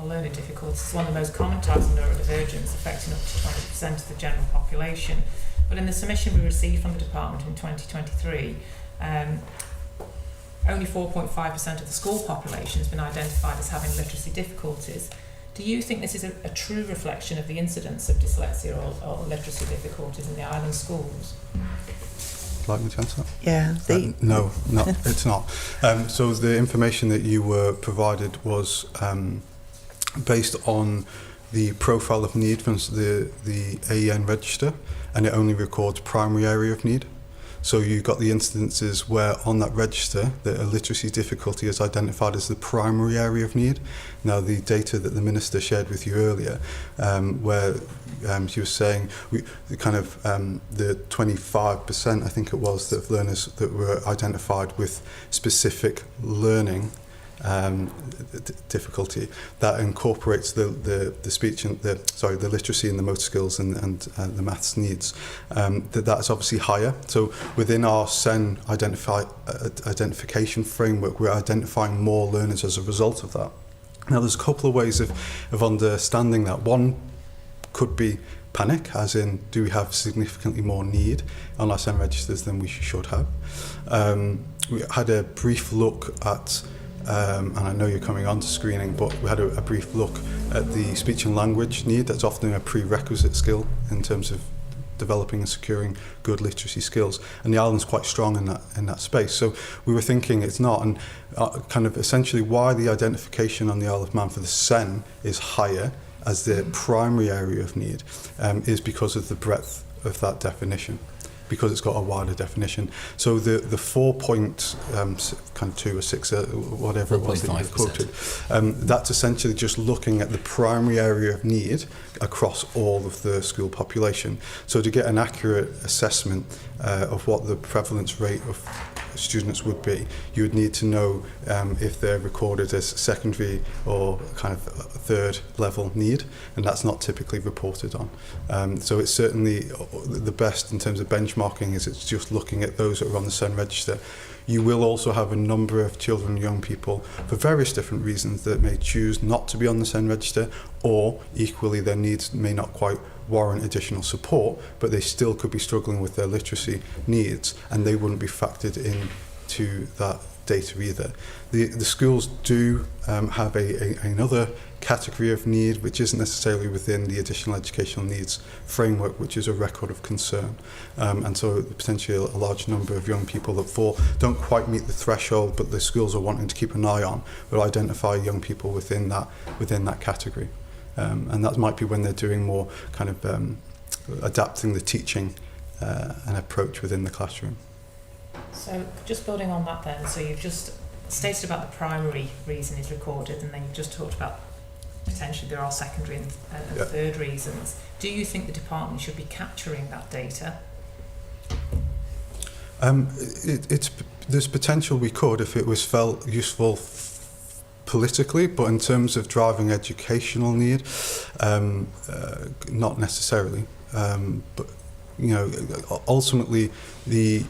learning difficulties. It's one of the most common types of neurodivergence, affecting up to 20% of the general population. But in the submission we received from the department in 2023, only 4.5% of the school population has been identified as having literacy difficulties. Do you think this is a true reflection of the incidence of dyslexia or literacy difficulties in the island schools? Would you like me to answer that? Yeah. No, it's not. So the information that you were provided was based on the profile of need from the AEN register, and it only records primary area of need. So you got the instances where on that register that a literacy difficulty is identified as the primary area of need. Now the data that the Minister shared with you earlier, where she was saying the 25% I think it was of learners that were identified with specific learning difficulty, that incorporates the speech and the literacy and the motor skills and the maths needs. That's obviously higher. So within our SEN identification framework, we're identifying more learners as a result of that. Now there's a couple of ways of understanding that. One could be panic, as in, do we have significantly more need on our SEN registers than we should have? We had a brief look at and I know you're coming on to screening, but we had a brief look at the speech and language need. That's often a prerequisite skill in terms of developing and securing good literacy skills, and the island's quite strong in that space. So we were thinking it's not, and kind of essentially why the identification on the Isle of Man for the SEN is higher as the primary area of need is because of the breadth of that definition, because it's got a wider definition. So the 4.2 or 6, whatever it was that you quoted, that's essentially just looking at the primary area of need across all of the school population. So to get an accurate assessment of what the prevalence rate of students would be, you would need to know if they're recorded as secondary or kind of third level need, and that's not typically reported on. So it's certainly the best in terms of benchmarking is it's just looking at those that are on the SEN register. You will also have a number of children and young people for various different reasons that may choose not to be on the SEN register, or equally their needs may not quite warrant additional support, but they still could be struggling with their literacy needs, and they wouldn't be factored into that data either. The schools do have another category of need which isn't necessarily within the additional educational needs framework, which is a record of concern, and so potentially a large number of young people that don't quite meet the threshold, but the schools are wanting to keep an eye on, will identify young people within that category. And that might be when they're doing more kind of adapting the teaching and approach within the classroom. So just building on that then, so you've just stated about the primary reason is recorded, and then you've just talked about potentially there are secondary and third reasons. Do you think the department should be capturing that data? There's potential we could if it was felt useful politically, but in terms of driving educational need, not necessarily. But ultimately, the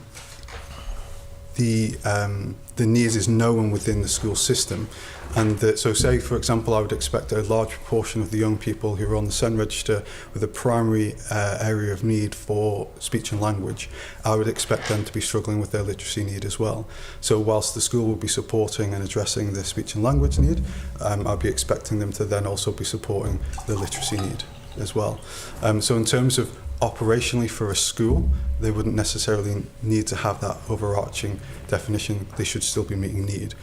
need is known within the school system, and so say for example I would expect a large proportion of the young people who are on the SEN register with a primary area of need for speech and language, I would expect them to be struggling with their literacy need as well. So whilst the school will be supporting and addressing the speech and language need, I'd be expecting them to then also be supporting the literacy need as well. So in terms of operationally for a school, they wouldn't necessarily need to have that overarching definition. They should still be meeting need.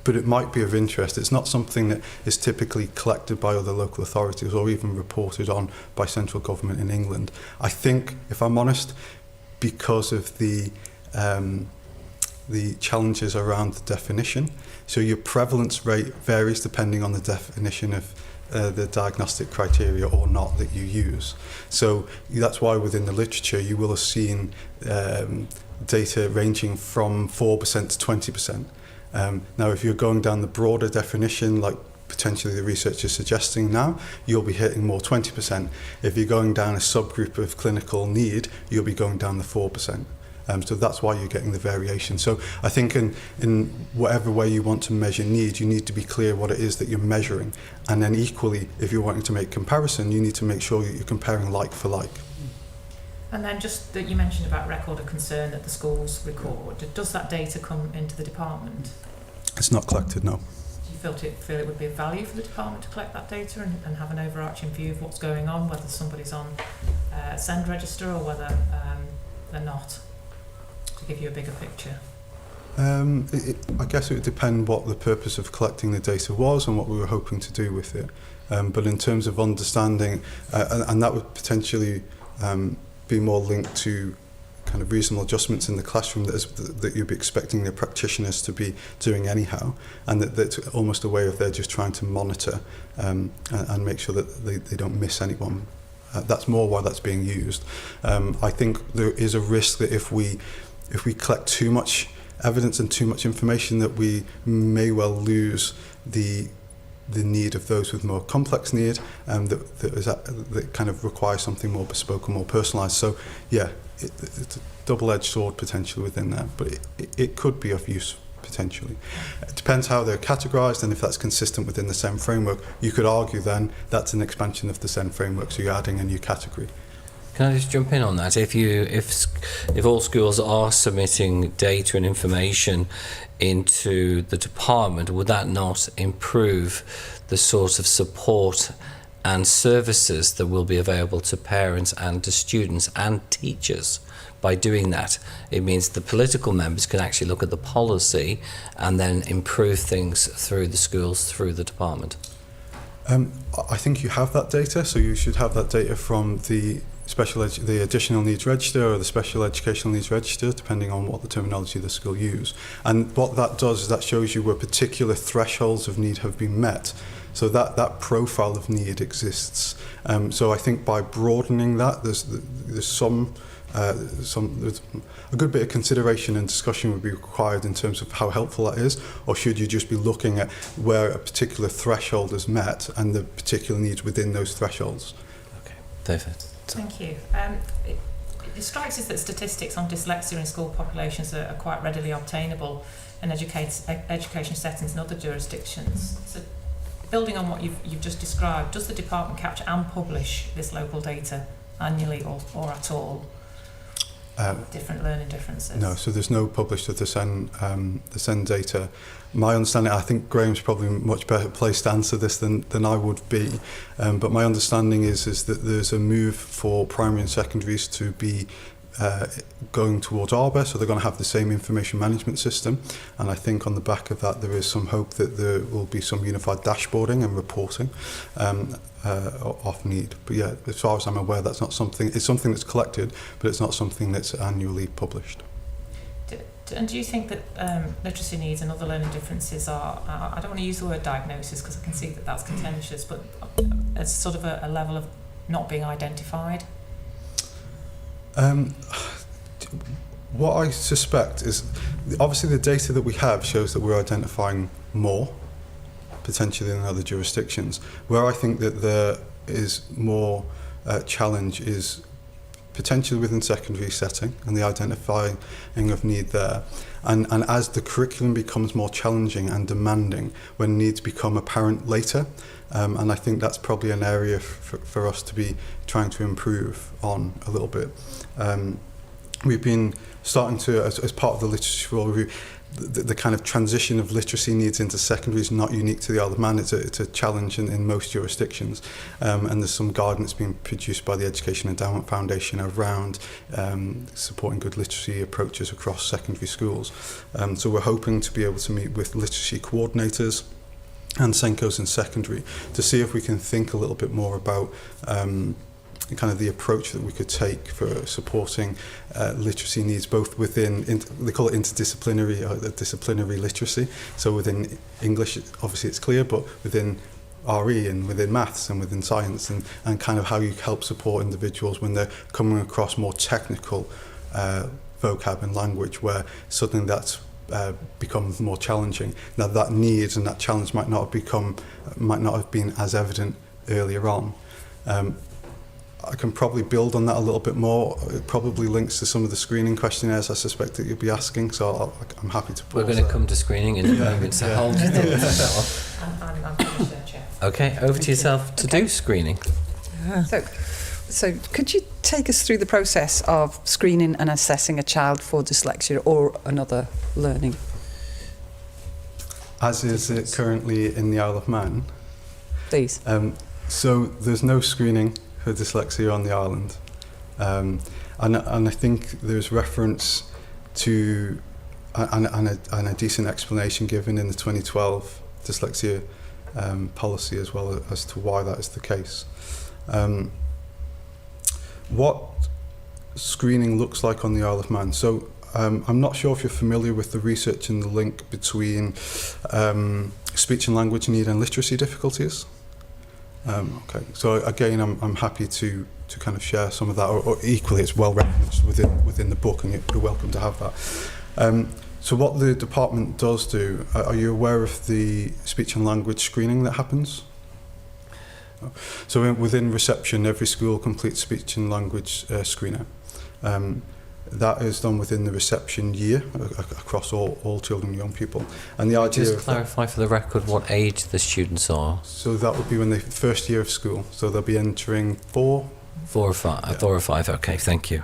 But it might be of interest. It's not something that is typically collected by other local authorities or even reported on by central government in England. I think, if I'm honest, because of the challenges around the definition. So your prevalence rate varies depending on the definition of the diagnostic criteria or not that you use. So that's why within the literature you will have seen data ranging from 4% to 20%. Now, if you're going down the broader definition, like potentially the research is suggesting now, you'll be hitting more 20%. If you're going down a subgroup of clinical need, you'll be going down the 4%. So that's why you're getting the variation. So I think in whatever way you want to measure need, you need to be clear what it is that you're measuring. And then equally, if you're wanting to make comparison, you need to make sure that you're comparing like for like. And then just that you mentioned about record of concern that the schools record, does that data come into the department? It's not collected, no. Do you feel it would be of value for the department to collect that data and have an overarching view of what's going on, whether somebody's on SEND register or whether they're not, to give you a bigger picture? I guess it would depend what the purpose of collecting the data was and what we were hoping to do with it. But in terms of understanding, and that would potentially be more linked to kind of reasonable adjustments in the classroom that you'd be expecting the practitioners to be doing anyhow, and that's almost a way of they're just trying to monitor and make sure that they don't miss anyone. That's more why that's being used. I think there is a risk that if we collect too much evidence and too much information, that we may well lose the need of those with more complex need, that kind of requires something more bespoke and more personalised. So yeah, it's a double-edged sword potentially within there, but it could be of use potentially. It depends how they're categorised and if that's consistent within the SEND framework. You could argue then that's an expansion of the SEND framework, so you're adding a new category. Can I just jump in on that? If all schools are submitting data and information into the department, would that not improve the sort of support and services that will be available to parents and to students and teachers? By doing that, it means the political members can actually look at the policy and then improve things through the schools, through the department. I think you have that data, so you should have that data from the the additional needs register or the special educational needs register, depending on what the terminology the school use. And what that does is that shows you where particular thresholds of need have been met. So that profile of need exists. So I think by broadening that, there's a good bit of consideration and discussion would be required in terms of how helpful that is, or should you just be looking at where a particular threshold is met and the particular needs within those thresholds. Okay, David. Thank you. It strikes us that statistics on dyslexia in school populations are quite readily obtainable in education settings in other jurisdictions. So, building on what you've just described, does the department capture and publish this local data annually or at all? Different learning differences? No, so there's no published of the SEND data. My understanding, I think Graham's probably much better placed to answer this than I would be, but my understanding is that there's a move for primary and secondaries to be going towards ARBA, so they're going to have the same information management system, and I think on the back of that there is some hope that there will be some unified dashboarding and reporting of need. But yeah, as far as I'm aware, that's not something, it's something that's collected, but it's not something that's annually published. And do you think that literacy needs and other learning differences are, I don't want to use the word diagnosis because I can see that that's contentious, but as sort of a level of not being identified? What I suspect is, obviously the data that we have shows that we're identifying more, potentially than other jurisdictions. Where I think that there is more challenge is potentially within secondary setting and the identifying of need there. And as the curriculum becomes more challenging and demanding, when needs become apparent later, and I think that's probably an area for us to be trying to improve on a little bit. We've been starting to, as part of the literacy review, the kind of transition of literacy needs into secondary is not unique to the Isle of Man. It's a challenge in most jurisdictions, and there's some guidance being produced by the Education Endowment Foundation around supporting good literacy approaches across secondary schools. So we're hoping to be able to meet with literacy coordinators and SENCOs in secondary to see if we can think a little bit more about kind of the approach that we could take for supporting literacy needs, both within, they call it interdisciplinary, disciplinary literacy. So within English, obviously it's clear, but within RE and within maths and within science, and kind of how you help support individuals when they're coming across more technical vocab and language where suddenly that's become more challenging. Now that need and that challenge might not have been as evident earlier on. I can probably build on that a little bit more. It probably links to some of the screening questionnaires I suspect that you'll be asking, so I'm happy to pause. We're going to come to screening in a moment, so hold your thoughts. I'm finished, Chair. Okay, over to yourself to do screening. So could you take us through the process of screening and assessing a child for dyslexia or another learning? As is it currently in the Isle of Man. Please. So there's no screening for dyslexia on the island. And I think there's reference to and a decent explanation given in the 2012 dyslexia policy as well as to why that is the case. What screening looks like on the Isle of Man. So I'm not sure if you're familiar with the research and the link between speech and language need and literacy difficulties. Okay, so again, I'm happy to kind of share some of that, or equally it's well referenced within the book, and you're welcome to have that. So what the department does do, are you aware of the speech and language screening that happens? So within reception, every school completes speech and language screener. That is done within the reception year across all children and young people. And the idea Just clarify for the record what age the students are. So that would be when they first year of school. So they'll be entering 4 or 5. Yeah. 4 or 5. Okay, thank you.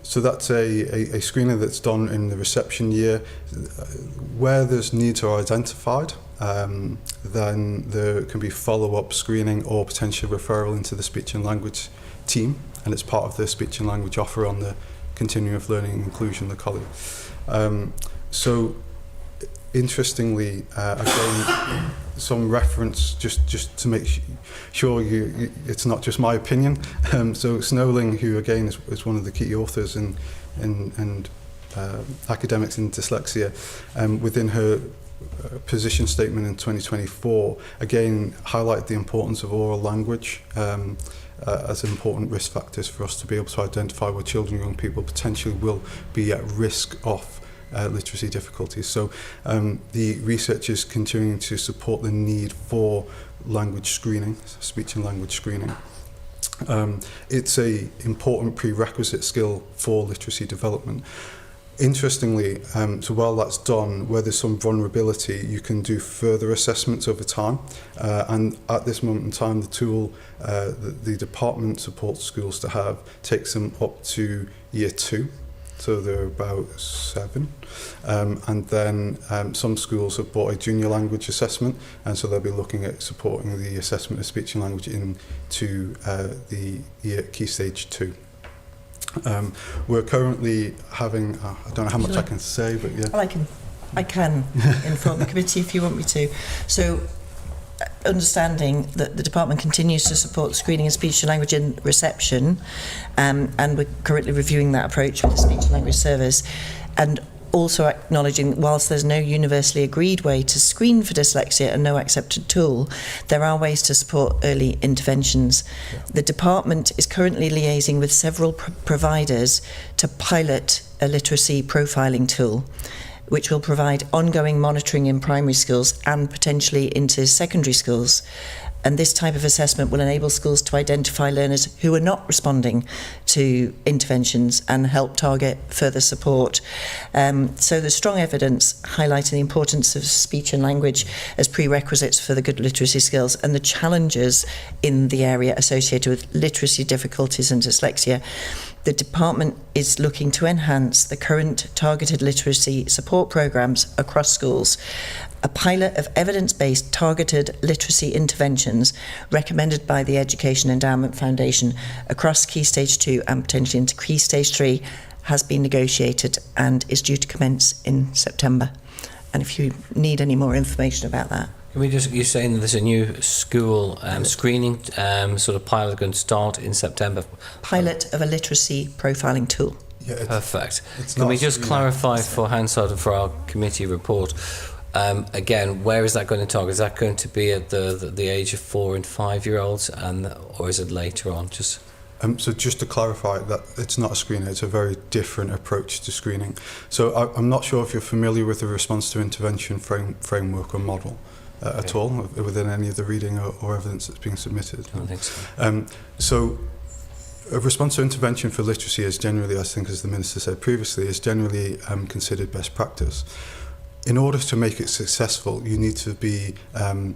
So that's a screening that's done in the reception year. Where those needs are identified, then there can be follow-up screening or potential referral into the speech and language team, and it's part of the speech and language offer on the continuum of learning and inclusion, the college. So interestingly, again, some reference just to make sure it's not just my opinion. So Snowling, who again is one of the key authors and academics in dyslexia, within her position statement in 2024, again highlighted the importance of oral language as important risk factors for us to be able to identify where children and young people potentially will be at risk of literacy difficulties. So the research is continuing to support the need for language screening, speech and language screening. It's an important prerequisite skill for literacy development. Interestingly, so while that's done, where there's some vulnerability, you can do further assessments over time. And at this moment in time, the tool that the department supports schools to have takes them up to year 2. So they're about 7. And then some schools have bought a junior language assessment, and so they'll be looking at supporting the assessment of speech and language into the year Key Stage 2. We're currently having, I don't know how much I can say, but yeah. Well, I can inform the committee if you want me to. So, understanding that the department continues to support screening and speech and language in reception, and we're currently reviewing that approach with the speech and language service, and also acknowledging whilst there's no universally agreed way to screen for dyslexia and no accepted tool, there are ways to support early interventions. Yeah. The department is currently liaising with several providers to pilot a literacy profiling tool, which will provide ongoing monitoring in primary schools and potentially into secondary schools. And this type of assessment will enable schools to identify learners who are not responding to interventions and help target further support. So there's strong evidence highlighting the importance of speech and language as prerequisites for the good literacy skills and the challenges in the area associated with literacy difficulties and dyslexia. The department is looking to enhance the current targeted literacy support programs across schools. A pilot of evidence-based targeted literacy interventions recommended by the Education Endowment Foundation across Key Stage 2 and potentially into Key Stage 3 has been negotiated and is due to commence in September. And if you need any more information about that. Can we just, you're saying that there's a new school screening sort of pilot going to start in September? Pilot of a literacy profiling tool. Yeah, perfect. Can we just clarify for Hansard and for our committee report, Again, where is that going to target? Is that going to be at the age of 4 and 5 year olds, or is it later on? So just to clarify, that it's not a screener, it's a very different approach to screening. So I'm not sure if you're familiar with the response to intervention framework or model at all within any of the reading or evidence that's being submitted. I don't think so. So a response to intervention for literacy is generally, I think as the Minister said previously, is generally considered best practice. In order to make it successful, you need to be kind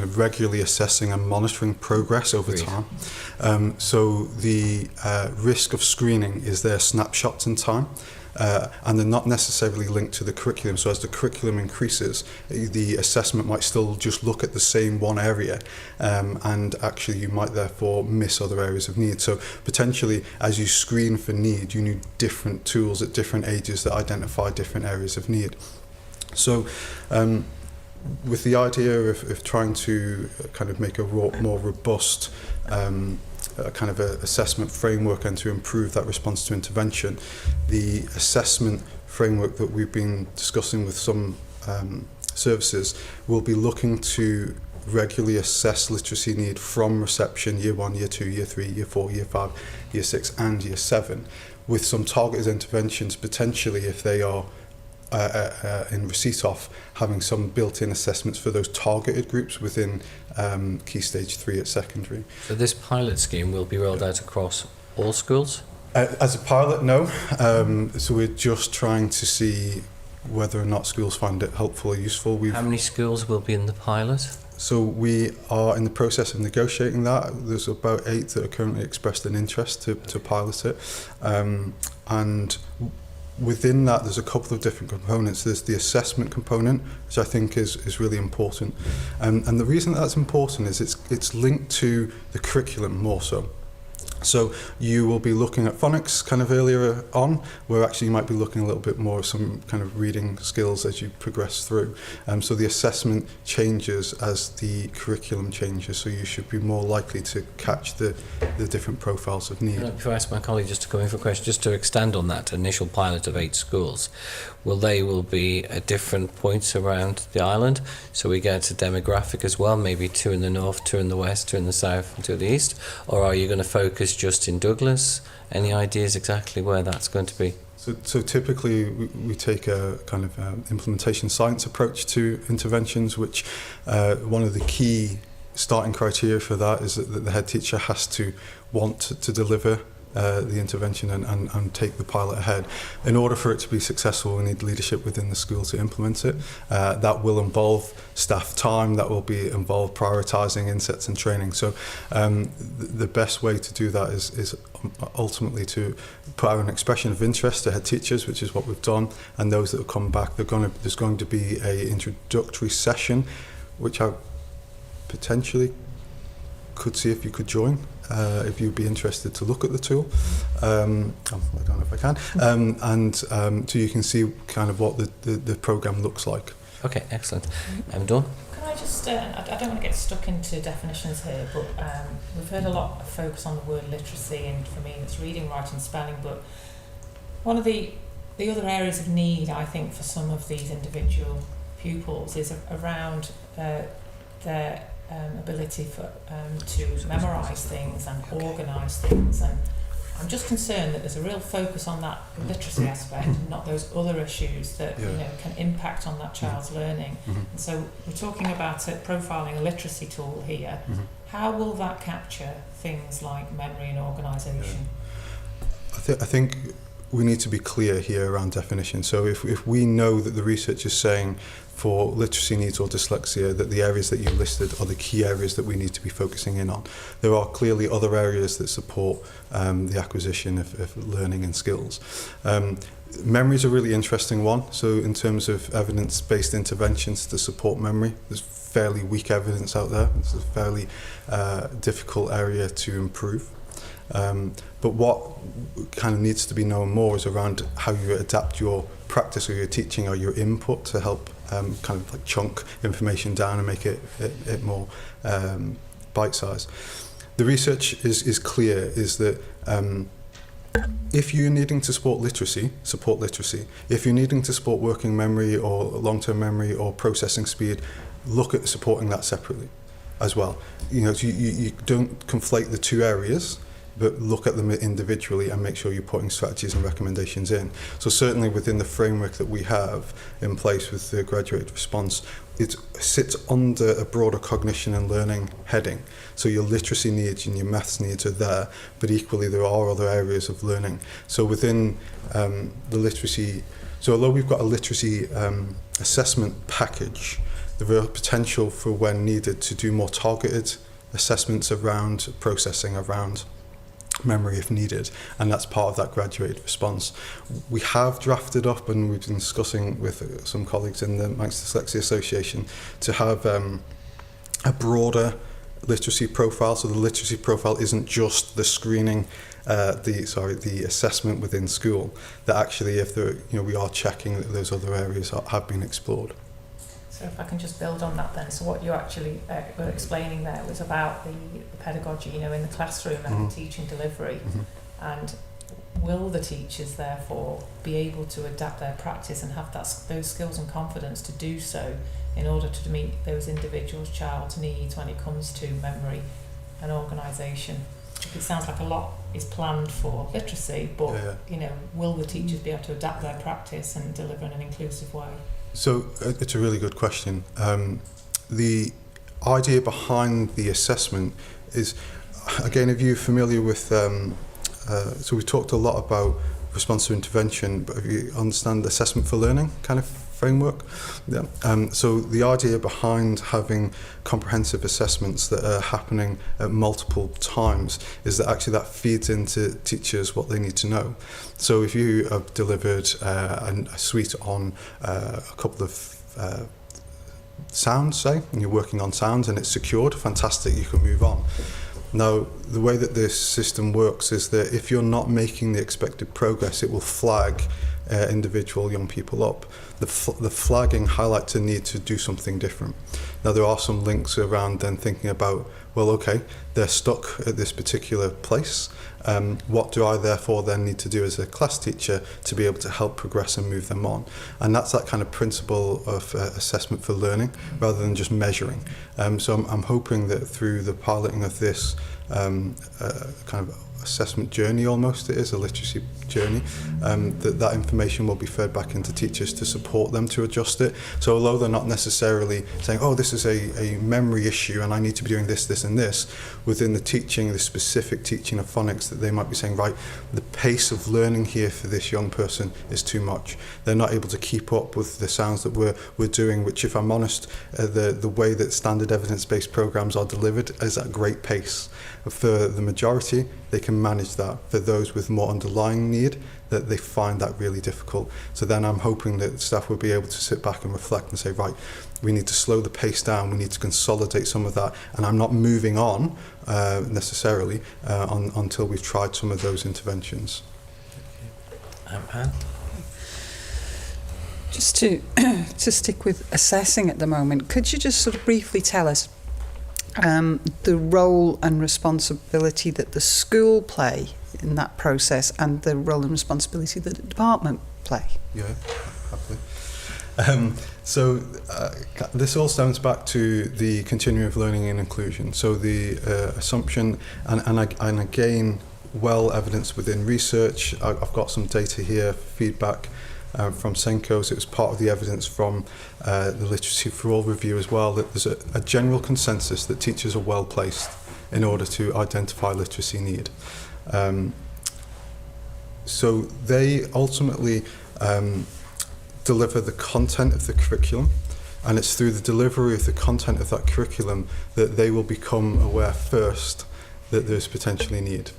of regularly assessing and monitoring progress over time. So the risk of screening is their snapshots in time, and they're not necessarily linked to the curriculum. So as the curriculum increases, the assessment might still just look at the same one area, and actually you might therefore miss other areas of need. So potentially, as you screen for need, you need different tools at different ages that identify different areas of need. So with the idea of trying to kind of make a more robust kind of a assessment framework and to improve that response to intervention, the assessment framework that we've been discussing with some services will be looking to regularly assess literacy need from reception year 1, year 2, year 3, year 4, year 5, year 6 and year 7, with some targeted interventions potentially if they are in receipt of having some built-in assessments for those targeted groups within Key Stage 3 at secondary. So this pilot scheme will be rolled out across all schools? As a pilot, no. So we're just trying to see whether or not schools find it helpful or useful. How many schools will be in the pilot? So we are in the process of negotiating that. There's about 8 that are currently expressed an interest to pilot it. And within that, there's a couple of different components. There's the assessment component, which I think is really important. And the reason that's important is it's linked to the curriculum more so. So you will be looking at phonics kind of earlier on, where actually you might be looking a little bit more of some kind of reading skills as you progress through. So the assessment changes as the curriculum changes, so you should be more likely to catch the different profiles of need. Before I ask my colleague just to come in for a question, just to extend on that initial pilot of 8 schools, will be at different points around the island, so we get a demographic as well, maybe 2 in the north, 2 in the west, 2 in the south and 2 in the east, or are you going to focus just in Douglas? Any ideas exactly where that's going to be? So typically we take a kind of implementation science approach to interventions, which one of the key starting criteria for that is that the head teacher has to want to deliver the intervention and take the pilot ahead. In order for it to be successful, we need leadership within the school to implement it. That will involve staff time, that will involve prioritising insets and training. So the best way to do that is ultimately to put out an expression of interest to head teachers, which is what we've done, and those that will come back, there's going to be an introductory session, which I potentially could see if you could join. If you'd be interested to look at the tool. I don't know if I can. So you can see kind of what the programme looks like. Okay, excellent. Dawn? Can I just, I don't want to get stuck into definitions here, but we've heard a lot of focus on the word literacy, and for me it's reading, writing, spelling, but one of the other areas of need, I think, for some of these individual pupils is around their ability to memorise things and organise things, and I'm just concerned that there's a real focus on that literacy aspect and not those other issues that can impact on that child's learning. And so we're talking about profiling a literacy tool here. How will that capture things like memory and organisation? I think we need to be clear here around definition. So if we know that the research is saying for literacy needs or dyslexia that the areas that you listed are the key areas that we need to be focusing in on, there are clearly other areas that support the acquisition of learning and skills. Memory is a really interesting one. So in terms of evidence-based interventions to support memory, there's fairly weak evidence out there. It's a fairly difficult area to improve. But what kind of needs to be known more is around how you adapt your practice or your teaching or your input to help kind of like chunk information down and make it more bite-sized. The research is clear, is that If you're needing to support literacy, support literacy. If you're needing to support working memory or long-term memory or processing speed, look at supporting that separately as well. You know, you don't conflate the two areas, but look at them individually and make sure you're putting strategies and recommendations in. So certainly within the framework that we have in place with the graduate response, it sits under a broader cognition and learning heading. So your literacy needs and your maths needs are there, but equally there are other areas of learning. So within the literacy, so although we've got a literacy assessment package, there are potential for when needed to do more targeted assessments around processing, around memory if needed, and that's part of that graduate response. We have drafted up, and we've been discussing with some colleagues in the Manx Dyslexia Association, to have a broader literacy profile. So the literacy profile isn't just the screening, the assessment within school. That actually, if there, we are checking that those other areas have been explored. So if I can just build on that then, so what you actually were explaining there was about the pedagogy, in the classroom and the teaching delivery, and will the teachers therefore be able to adapt their practice and have those skills and confidence to do so in order to meet those individuals' child's needs when it comes to memory and organisation? It sounds like a lot is planned for literacy, but will the teachers be able to adapt their practice and deliver in an inclusive way? So it's a really good question. The idea behind the assessment is, again, if you're familiar with, so we've talked a lot about response to intervention, but if you understand the assessment for learning kind of framework, so the idea behind having comprehensive assessments that are happening at multiple times is that actually that feeds into teachers what they need to know. So if you have delivered a suite on a couple of sounds, say, and you're working on sounds and it's secured, fantastic, you can move on. Now, the way that this system works is that if you're not making the expected progress, it will flag individual young people up. The flagging highlights a need to do something different. Now, there are some links around then thinking about, well, okay, they're stuck at this particular place. What do I therefore then need to do as a class teacher to be able to help progress and move them on? And that's that kind of principle of assessment for learning rather than just measuring. So I'm hoping that through the piloting of this kind of assessment journey, almost it is a literacy journey, that information will be fed back into teachers to support them to adjust it. So although they're not necessarily saying, oh, this is a memory issue and I need to be doing this, this and this, within the teaching, the specific teaching of phonics, that they might be saying, right, the pace of learning here for this young person is too much. They're not able to keep up with the sounds that we're doing, which, if I'm honest, the way that standard evidence-based programs are delivered is at a great pace. For the majority, they can manage that. For those with more underlying need, that they find that really difficult. So then I'm hoping that staff will be able to sit back and reflect and say, right, we need to slow the pace down, we need to consolidate some of that, and I'm not moving on necessarily until we've tried some of those interventions. Anne? Just to stick with assessing at the moment, could you just sort of briefly tell us the role and responsibility that the school play in that process and the role and responsibility that the department play? Yeah, happily. So this all stems back to the continuum of learning and inclusion. So the assumption, and again, well evidenced within research. I've got some data here, feedback from Senkos. It was part of the evidence from the Literacy for All review as well, that there's a general consensus that teachers are well placed in order to identify literacy need. So they ultimately deliver the content of the curriculum, and it's through the delivery of the content of that curriculum that they will become aware first that there's potentially need.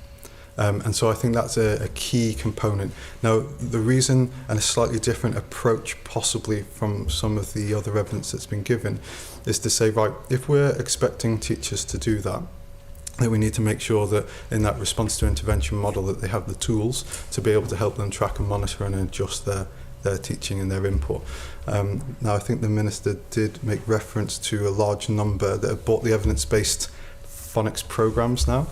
And so I think that's a key component. Now, the reason, and a slightly different approach possibly from some of the other evidence that's been given, is to say, right, if we're expecting teachers to do that, then we need to make sure that in that response to intervention model that they have the tools to be able to help them track and monitor and adjust their teaching and their input. Now, I think the Minister did make reference to a large number that have bought the evidence-based phonics programmes now.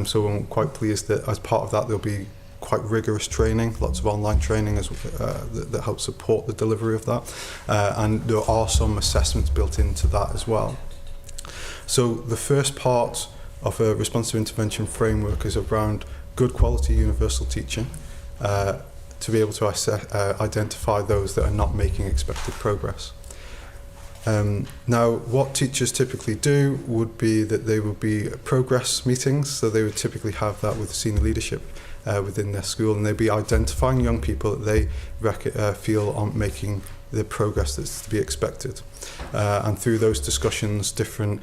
So I'm quite pleased that as part of that there'll be quite rigorous training, lots of online training that helps support the delivery of that. And there are some assessments built into that as well. So the first part of a responsive intervention framework is around good quality universal teaching, to be able to identify those that are not making expected progress. Now, what teachers typically do would be that they would be progress meetings, so they would typically have that with senior leadership within their school, and they'd be identifying young people that they feel aren't making the progress that's to be expected. And through those discussions, different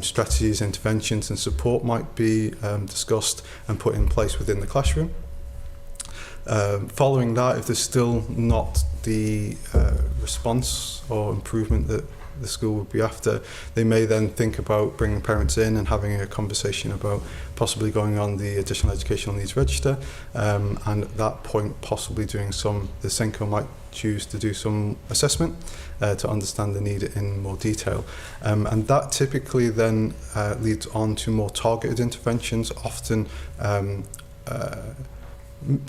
strategies, interventions and support might be discussed and put in place within the classroom. Following that, if there's still not the response or improvement that the school would be after, they may then think about bringing parents in and having a conversation about possibly going on the additional educational needs register, and at that point possibly doing the SENCO might choose to do some assessment to understand the need in more detail, and that typically then leads on to more targeted interventions, often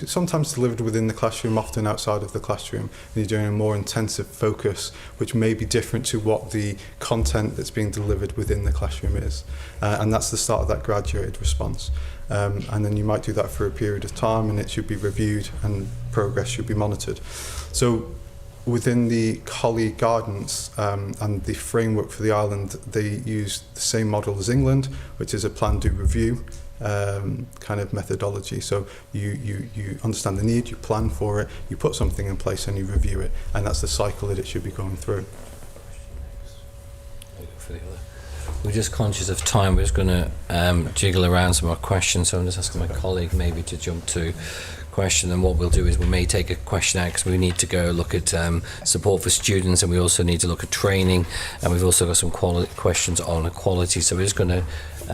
sometimes delivered within the classroom, often outside of the classroom, and you're doing a more intensive focus, which may be different to what the content that's being delivered within the classroom is. And that's the start of that graduated response. And then you might do that for a period of time, and it should be reviewed and progress should be monitored. So within the colleague guidance and the framework for the island, they use the same model as England, which is a plan, do, review kind of methodology. So you understand the need, you plan for it, you put something in place and you review it, and that's the cycle that it should be going through. We're just conscious of time. We're just going to jiggle around some more questions, so I'm just asking my colleague maybe to jump to question, and what we'll do is we may take a question out because we need to go look at support for students, and we also need to look at training, and we've also got some questions on equality, so we're just going to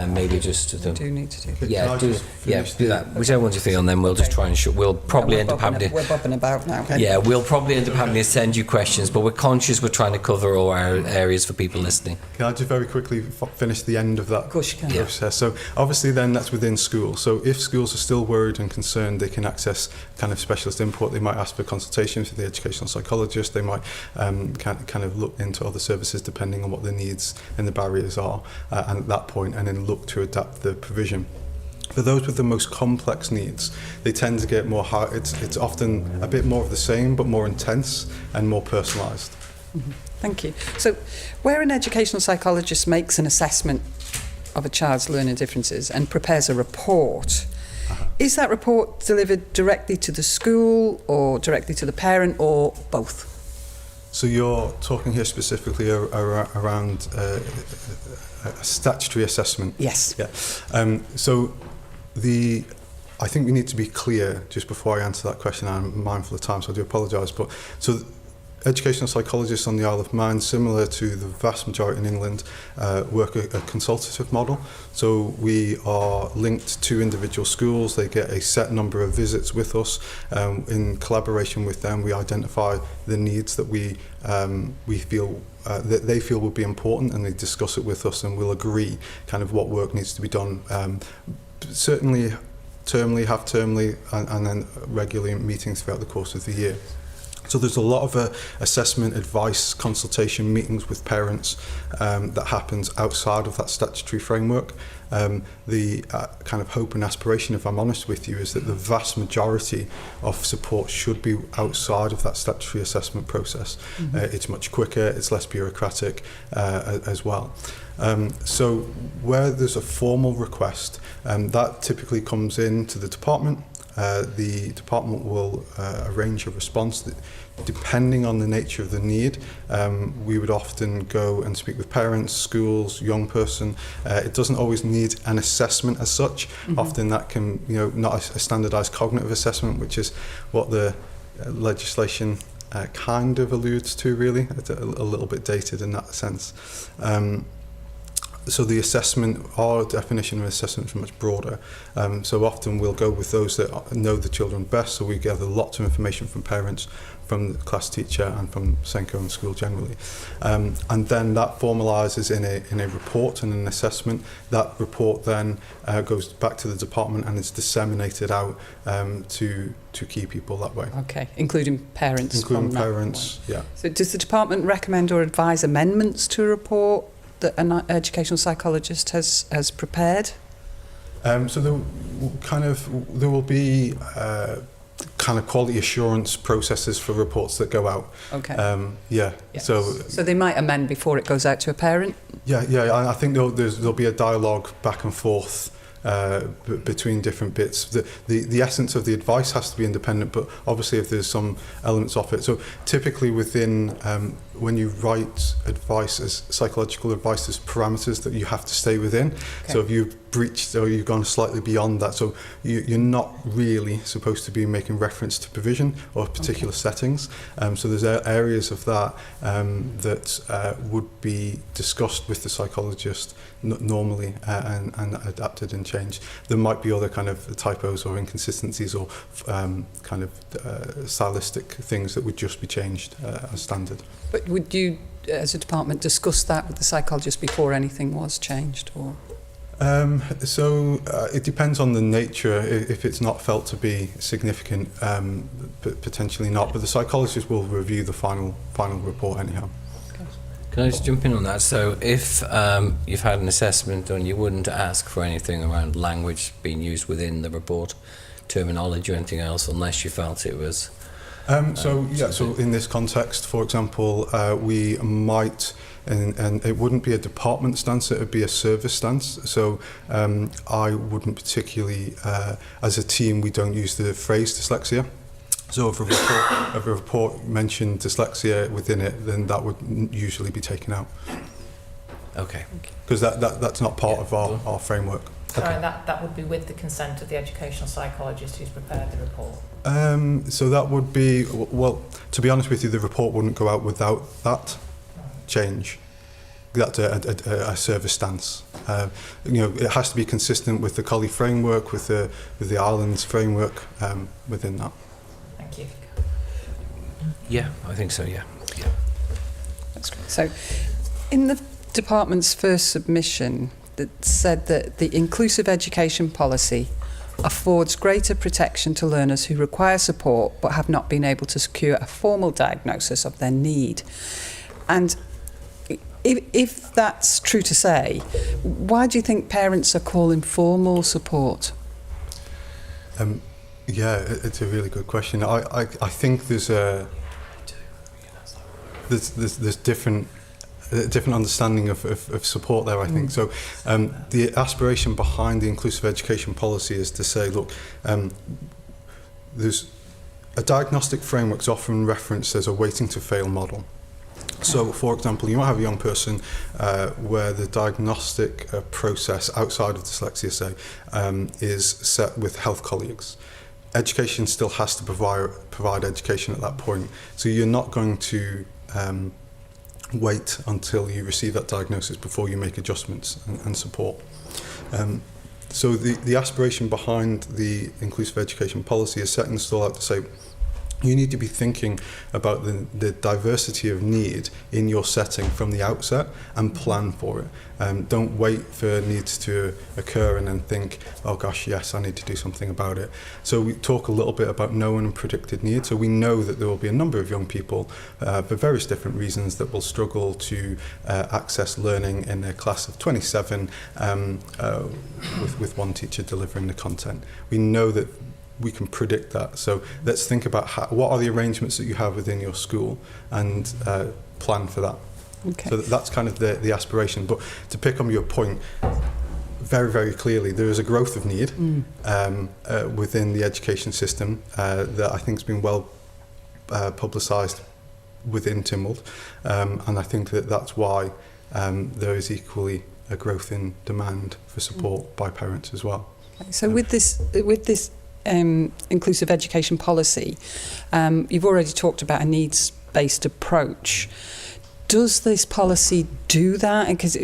maybe just We do need to do. do that, whichever ones you feel, and then we'll just try and we'll probably end up having we're bobbing about now. Okay? Yeah, we'll probably end up having to send you questions, but we're conscious we're trying to cover all our areas for people listening. Can I just very quickly finish the end of that? Of course you can. Process? So obviously then that's within school. So if schools are still worried and concerned, they can access kind of specialist input. They might ask for consultations with the educational psychologist. They might kind of look into other services depending on what the needs and the barriers are, and at that point, and then look to adapt the provision. For those with the most complex needs, they tend to get more hard. It's often a bit more of the same, but more intense and more personalised. Mm-hmm. Thank you. So, where an educational psychologist makes an assessment of a child's learning differences and prepares a report, is that report delivered directly to the school or directly to the parent or both? So you're talking here specifically around a statutory assessment? Yes. Yeah. So I think we need to be clear just before I answer that question. I'm mindful of time, so I do apologise. But so educational psychologists on the Isle of Man, similar to the vast majority in England, work a consultative model. So we are linked to individual schools. They get a set number of visits with us. In collaboration with them, we identify the needs that we feel that they feel would be important, and they discuss it with us, and we'll agree kind of what work needs to be done. Certainly termly, half-termly, and then regularly meetings throughout the course of the year. So there's a lot of assessment, advice, consultation, meetings with parents that happens outside of that statutory framework. The kind of hope and aspiration, if I'm honest with you, is that the vast majority of support should be outside of that statutory assessment process. Mm-hmm. It's much quicker, it's less bureaucratic as well. So where there's a formal request, that typically comes into the department. The department will arrange a response that, depending on the nature of the need, we would often go and speak with parents, schools, young person. It doesn't always need an assessment as such. Mm-hmm. Often that can, not a standardised cognitive assessment, which is what the legislation kind of alludes to, really. It's a little bit dated in that sense. So the assessment, our definition of assessment is much broader. So often we'll go with those that know the children best, so we gather lots of information from parents, from the class teacher and from Senko and school generally. And then that formalises in a report and an assessment. That report then goes back to the department and is disseminated out to key people that way. Okay, including parents. Including from that parents, point. yeah. So does the department recommend or advise amendments to a report that an educational psychologist has prepared? So there will be kind of quality assurance processes for reports that go out. Okay. Yeah. So they might amend before it goes out to a parent? Yeah. I think there'll be a dialogue back and forth between different bits. The essence of the advice has to be independent, but obviously if there's some elements of it. So typically within, when you write advice as psychological advice, there's parameters that you have to stay within. Okay. So if you've breached or you've gone slightly beyond that, so you're not really supposed to be making reference to provision or particular settings. So there's areas of that that would be discussed with the psychologist normally and adapted and changed. There might be other kind of typos or inconsistencies or kind of stylistic things that would just be changed as standard. But would you, as a department, discuss that with the psychologist before anything was changed, or? It depends on the nature. If it's not felt to be significant, potentially not. But the psychologist will review the final report anyhow. Can I just jump in on that? So if you've had an assessment done, you wouldn't ask for anything around language being used within the report, terminology or anything else, unless you felt it was... So in this context, for example, we might, and it wouldn't be a department stance, it would be a service stance. So I wouldn't particularly, as a team, we don't use the phrase dyslexia. So if a report mentioned dyslexia within it, then that would usually be taken out. Okay. Because that's not part of our framework. Sorry, okay. That would be with the consent of the educational psychologist who's prepared the report. So that would be, well, to be honest with you, the report wouldn't go out without that change. That's a service stance. It has to be consistent with the Colley framework, with the Islands framework within that. Thank you. Yeah, I think so, yeah. That's great. So, in the department's first submission, that said that the inclusive education policy affords greater protection to learners who require support but have not been able to secure a formal diagnosis of their need. And if that's true to say, why do you think parents are calling for more support? Yeah, it's a really good question. I think there's different understanding of support there, I think. So the aspiration behind the inclusive education policy is to say, look, there's a diagnostic framework is often referenced as a waiting to fail model. So, for example, you might have a young person where the diagnostic process outside of dyslexia, say, is set with health colleagues. Education still has to provide education at that point. So you're not going to wait until you receive that diagnosis before you make adjustments and support. So the aspiration behind the inclusive education policy is setting the stall out to say, you need to be thinking about the diversity of need in your setting from the outset and plan for it. Don't wait for needs to occur and then think, oh gosh, yes, I need to do something about it. So we talk a little bit about known and predicted needs. So we know that there will be a number of young people for various different reasons that will struggle to access learning in a class of 27 with one teacher delivering the content. We know that we can predict that. So let's think about what are the arrangements that you have within your school and plan for that. Okay. So that's kind of the aspiration. But to pick on your point, very, very clearly, there is a growth of need within the education system that I think has been well publicised within Tynwald. And I think that's why there is equally a growth in demand for support by parents as well. So with this inclusive education policy, you've already talked about a needs-based approach. Does this policy do that? Because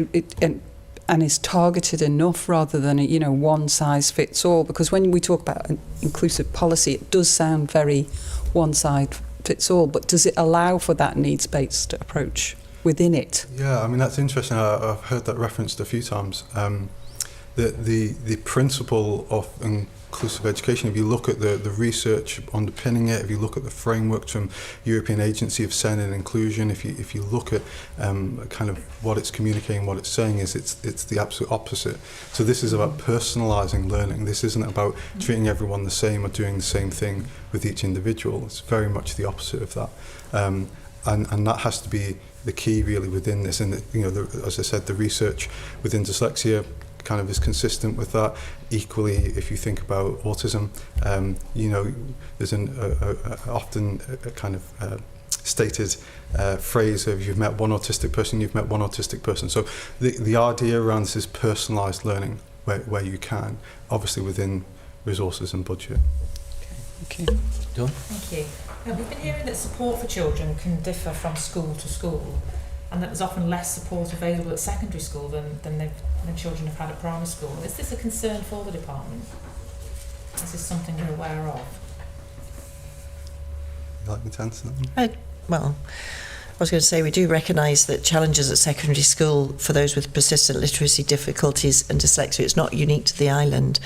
and is targeted enough rather than a one size fits all? Because when we talk about an inclusive policy, it does sound very one size fits all, but does it allow for that needs-based approach within it? Yeah, I mean, that's interesting. I've heard that referenced a few times. The principle of inclusive education, if you look at the research underpinning it, if you look at the frameworks from European Agency of SEN and Inclusion, if you look at kind of what it's communicating, what it's saying, is it's the absolute opposite. So this is about personalising learning. This isn't about treating everyone the same or doing the same thing with each individual. It's very much the opposite of that. And that has to be the key really within this. And as I said, the research within dyslexia kind of is consistent with that. Equally, if you think about autism, there's often a kind of stated phrase of you've met one autistic person, you've met one autistic person. So the idea around this is personalised learning where you can, obviously within resources and budget. Okay. Thank you. Dawn? Thank you. Now, we've been hearing that support for children can differ from school to school, and that there's often less support available at secondary school than children have had at primary school. Is this a concern for the department? Is this something you're aware of? You like me to answer that? Well, I was going to say we do recognise that challenges at secondary school for those with persistent literacy difficulties and dyslexia, it's not unique to the island.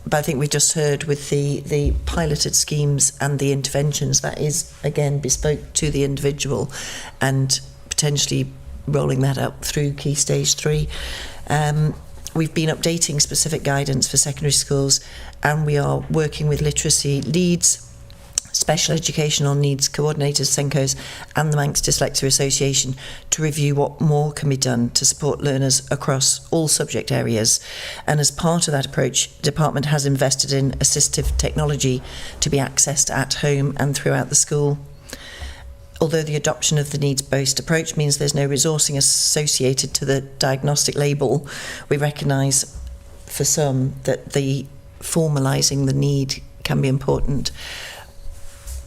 But I think we just heard with the piloted schemes and the interventions, that is, again, bespoke to the individual and potentially rolling that up through Key Stage 3. We've been updating specific guidance for secondary schools, and we are working with literacy leads, special educational needs coordinators, SENCOs, and the Manx Dyslexia Association to review what more can be done to support learners across all subject areas. And as part of that approach, the department has invested in assistive technology to be accessed at home and throughout the school. Although the adoption of the needs-based approach means there's no resourcing associated to the diagnostic label, we recognise for some that the formalising the need can be important.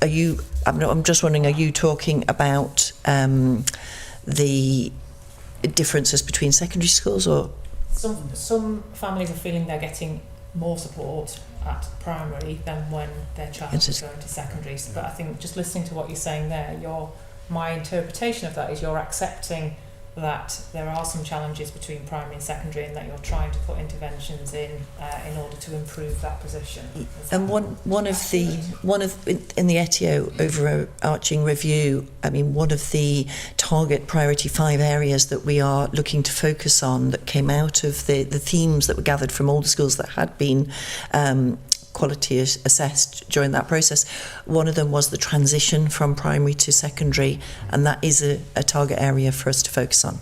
I'm just wondering, are you talking about the differences between secondary schools, or? Some families are feeling they're getting more support at primary than when their child is going to secondary. But I think just listening to what you're saying there, my interpretation of that is you're accepting that there are some challenges between primary and secondary, and that you're trying to put interventions in order to improve that position. And one of in the ETIO overarching review, I mean, one of the target priority 5 areas that we are looking to focus on, that came out of the themes that were gathered from all the schools that had been quality assessed during that process. One of them was the transition from primary to secondary, and that is a target area for us to focus on.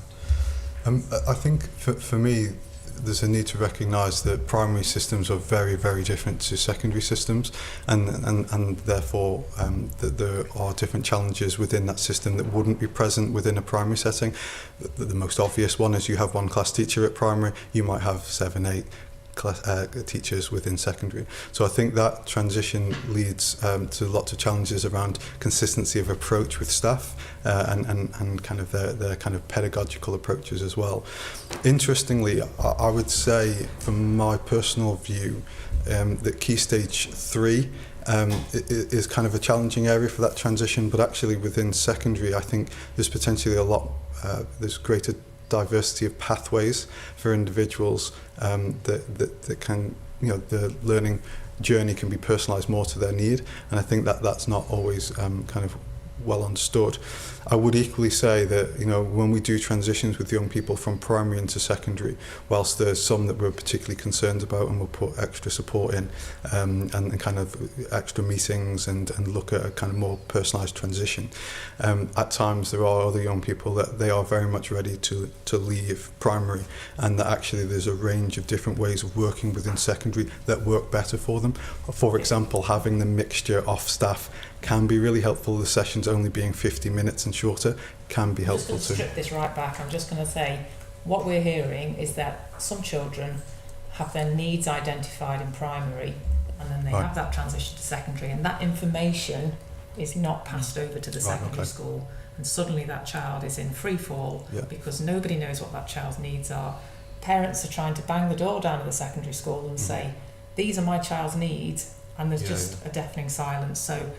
I think for me, there's a need to recognise that primary systems are very, very different to secondary systems, and therefore that there are different challenges within that system that wouldn't be present within a primary setting. The most obvious one is you have one class teacher at primary, you might have 7, 8 teachers within secondary. So I think that transition leads to lots of challenges around consistency of approach with staff and kind of their kind of pedagogical approaches as well. Interestingly, I would say from my personal view that Key Stage 3 is kind of a challenging area for that transition, but actually within secondary I think there's potentially there's greater diversity of pathways for individuals that can, the learning journey can be personalised more to their need, and I think that's not always kind of well understood. I would equally say that when we do transitions with young people from primary into secondary, whilst there's some that we're particularly concerned about and we'll put extra support in and kind of extra meetings and look at a kind of more personalised transition, at times there are other young people that they are very much ready to leave primary, and that actually there's a range of different ways of working within secondary that work better for them. For example, having the mixture of staff can be really helpful. The sessions only being 50 minutes and shorter can be helpful too. Just to strip this right back, I'm just going to say what we're hearing is that some children have their needs identified in primary, and then they have that transition to secondary, and that information is not passed over to the secondary school. and suddenly that child is in free fall Yeah. because nobody knows what that child's needs are. Parents are trying to bang the door down at the secondary school and say, these are my child's needs, and there's just a deafening silence. So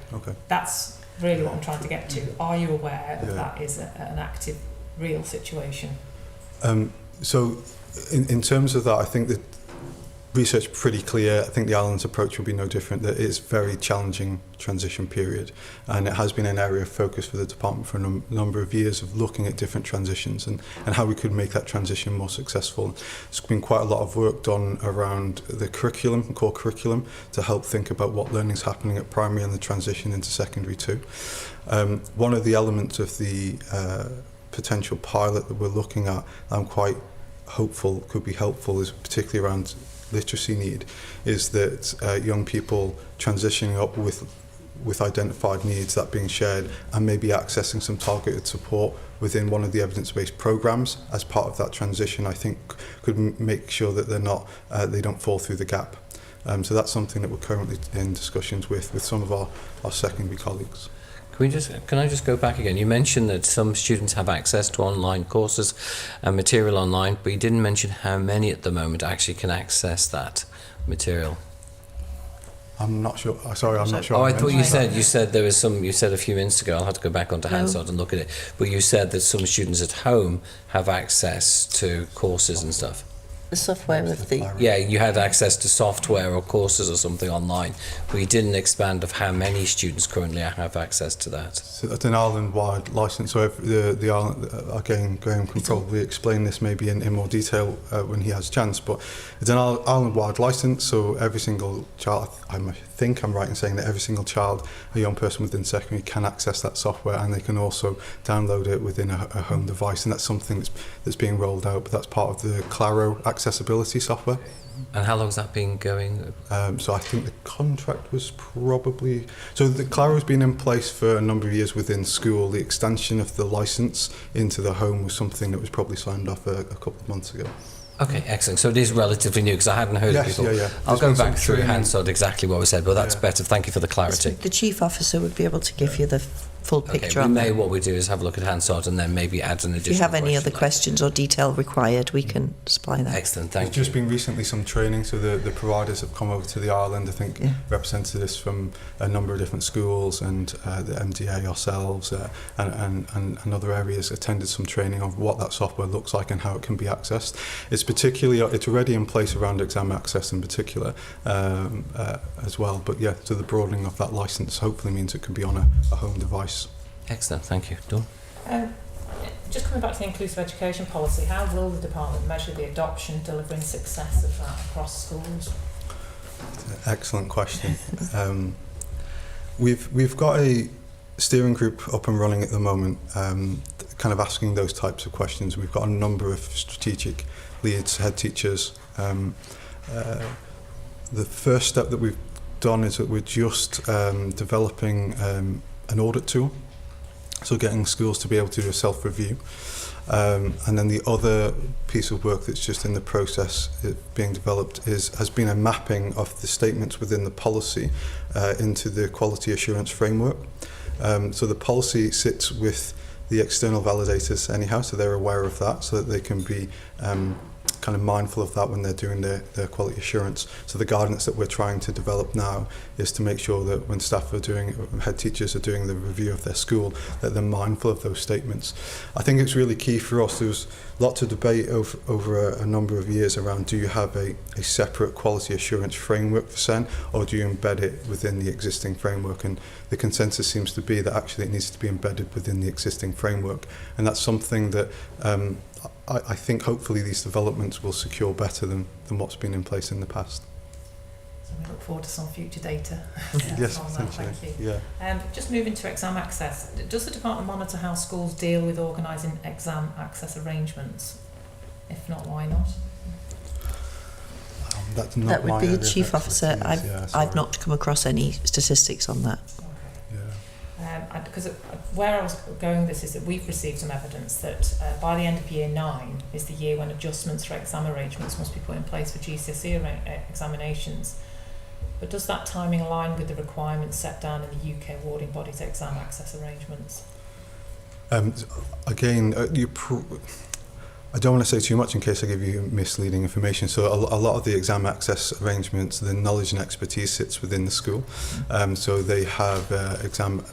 that's really what I'm trying to get to. Are you aware that that is an active, real situation? So in terms of that, I think that research pretty clear. I think the island's approach will be no different. That it's a very challenging transition period, and it has been an area of focus for the department for a number of years of looking at different transitions and how we could make that transition more successful. There's been quite a lot of work done around the curriculum, core curriculum, to help think about what learning's happening at primary and the transition into secondary too. One of the elements of the potential pilot that we're looking at, I'm quite hopeful could be helpful, is particularly around literacy need, is that young people transitioning up with identified needs that being shared and maybe accessing some targeted support within one of the evidence-based programs as part of that transition, I think could make sure that they're not they don't fall through the gap. So that's something that we're currently in discussions with some of our secondary colleagues. Can I just go back again? You mentioned that some students have access to online courses and material online, but you didn't mention how many at the moment actually can access that material. I'm not sure. Sorry, I'm not sure. Oh, I thought you said there was some. You said a few minutes ago. I'll have to go back onto Hansard and look at it. But you said that some students at home have access to courses and stuff. The software of the... Yeah, you had access to software or courses or something online, but you didn't expand of how many students currently have access to that. So that's an island-wide licence, so the island, again, Graham can probably explain this maybe in more detail when he has a chance, but it's an island-wide licence, so every single child, I think I'm right in saying that every single child, a young person within secondary, can access that software, and they can also download it within a home device, and that's something that's being rolled out, but that's part of the Claro accessibility software. And how long has that been going? So I think the contract was probably... So the Claro has been in place for a number of years within school. The extension of the licence into the home was something that was probably signed off a couple of months ago. Okay, excellent. So it is relatively new, because I hadn't heard it before. Yeah. I'll go back through Hansard exactly what was said, but that's better. Thank you for the clarity. The chief officer would be able to give you the full picture on that. What we do is have a look at Hansard and then maybe add an additional If you have any other question. questions or detail required, we can supply that. Excellent, thank you. There's just been recently some training, so the providers have come over to the island, I think representatives from a number of different schools and the MDA ourselves and other areas attended some training of what that software looks like and how it can be accessed. It's already in place around exam access in particular as well, but so the broadening of that licence hopefully means it can be on a home device. Excellent, thank you. Dawn? Just coming back to the inclusive education policy, how will the department measure the adoption, delivery and success of that across schools? Excellent question. We've got a steering group up and running at the moment, kind of asking those types of questions. We've got a number of strategic leads, head teachers. The first step that we've done is that we're just developing an audit tool, so getting schools to be able to do a self-review. And then the other piece of work that's just in the process being developed has been a mapping of the statements within the policy into the quality assurance framework. So the policy sits with the external validators anyhow, so they're aware of that, so that they can be kind of mindful of that when they're doing their quality assurance. So the guidance that we're trying to develop now is to make sure that when staff are doing, head teachers are doing the review of their school, that they're mindful of those statements. I think it's really key for us. There was lots of debate over a number of years around, do you have a separate quality assurance framework for SEN, or do you embed it within the existing framework? And the consensus seems to be that actually it needs to be embedded within the existing framework. And that's something that I think hopefully these developments will secure better than what's been in place in the past. So we look forward to some future data. Yes, on that. potentially. Thank you. Yeah. Just moving to exam access, does the department monitor how schools deal with organising exam access arrangements? If not, why not? That's not That would my be a area of chief officer. expertise, I've not come across any statistics on that. Because where I was going with this is that we've received some evidence that by the end of year 9 is the year when adjustments for exam arrangements must be put in place for GCSE examinations. But does that timing align with the requirements set down in the UK awarding bodies exam access arrangements? Again, I don't want to say too much in case I give you misleading information. So a lot of the exam access arrangements, the knowledge and expertise sits within the school. So they have exam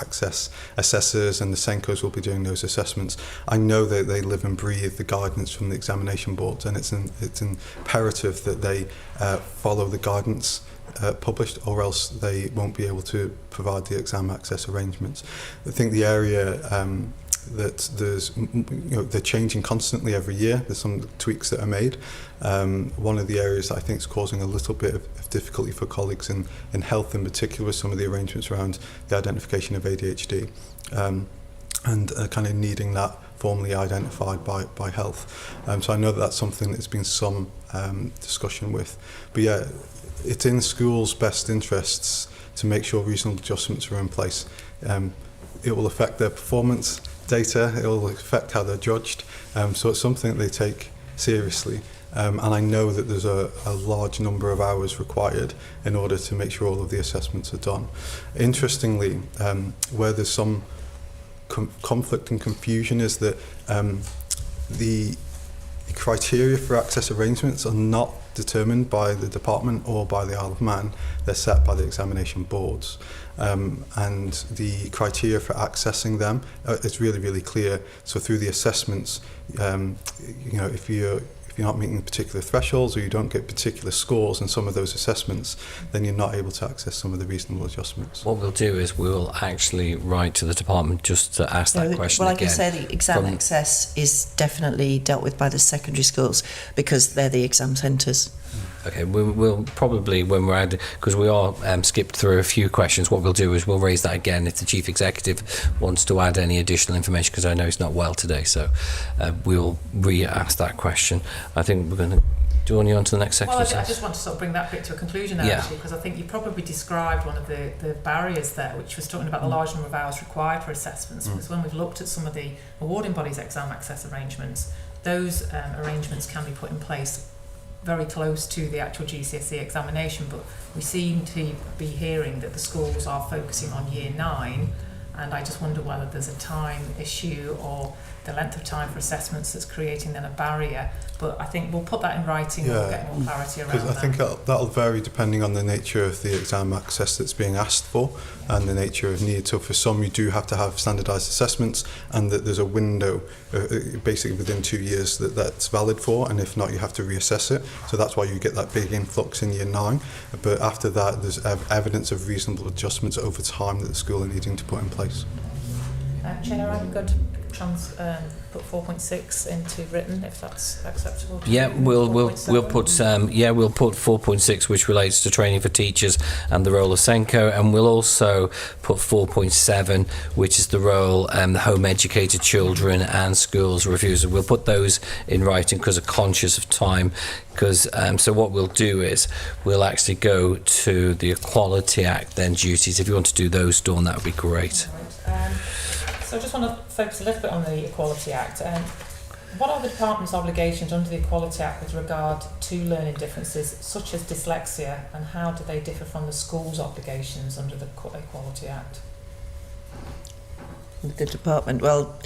access assessors, and the Senkos will be doing those assessments. I know that they live and breathe the guidance from the examination boards, and it's imperative that they follow the guidance published, or else they won't be able to provide the exam access arrangements. I think the area that there's, they're changing constantly every year. There's some tweaks that are made. One of the areas that I think is causing a little bit of difficulty for colleagues in health in particular, some of the arrangements around the identification of ADHD, and kind of needing that formally identified by health. So I know that that's something that's been some discussion with. But yeah, it's in schools' best interests to make sure reasonable adjustments are in place. It will affect their performance data, it will affect how they're judged, so it's something that they take seriously, and I know that there's a large number of hours required in order to make sure all of the assessments are done. Interestingly, where there's some conflict and confusion is that the criteria for access arrangements are not determined by the department or by the Isle of Man. They're set by the examination boards, and the criteria for accessing them is really, really clear. So through the assessments, if you're not meeting particular thresholds, or you don't get particular scores in some of those assessments, then you're not able to access some of the reasonable adjustments. What we'll do is we'll actually write to the department just to ask that question well, again. I can say the exam access is definitely dealt with by the secondary schools because they're the exam centres. Okay, we'll probably, when we're adding, because we are skipped through a few questions, what we'll do is we'll raise that again if the Chief Executive wants to add any additional information, because I know he's not well today, so we'll re-ask that question. I think we're going to... Do you want to go on to the next section? Well, I just want to sort of bring that bit to a conclusion now, actually, because I think you probably described one of the barriers there, which was talking about the large number of hours required for assessments, because when we've looked at some of the awarding bodies' exam access arrangements, those arrangements can be put in place very close to the actual GCSE examination, but we seem to be hearing that the schools are focusing on year 9, and I just wonder whether there's a time issue or the length of time for assessments that's creating then a barrier. But I think we'll put that in writing and we'll get more clarity around that. Because I think that'll vary depending on the nature of the exam access that's being asked for and the nature of need. So for some you do have to have standardised assessments, and that there's a window basically within 2 years that's valid for, and if not you have to reassess it. So that's why you get that big influx in year 9. But after that there's evidence of reasonable adjustments over time that the school are needing to put in place. Chair, I'm going to put 4.6 into written, if that's acceptable. Yeah, we'll put 4.6, which relates to training for teachers and the role of Senko, and we'll also put 4.7, which is the role the home educated children and schools reviews. We'll put those in writing because we're conscious of time. Because so what we'll do is we'll actually go to the Equality Act then duties. If you want to do those, Dawn, that would be great. So I just want to focus a little bit on the Equality Act. What are the department's obligations under the Equality Act with regard to learning differences such as dyslexia, and how do they differ from the school's obligations under the Equality Act? The department, well,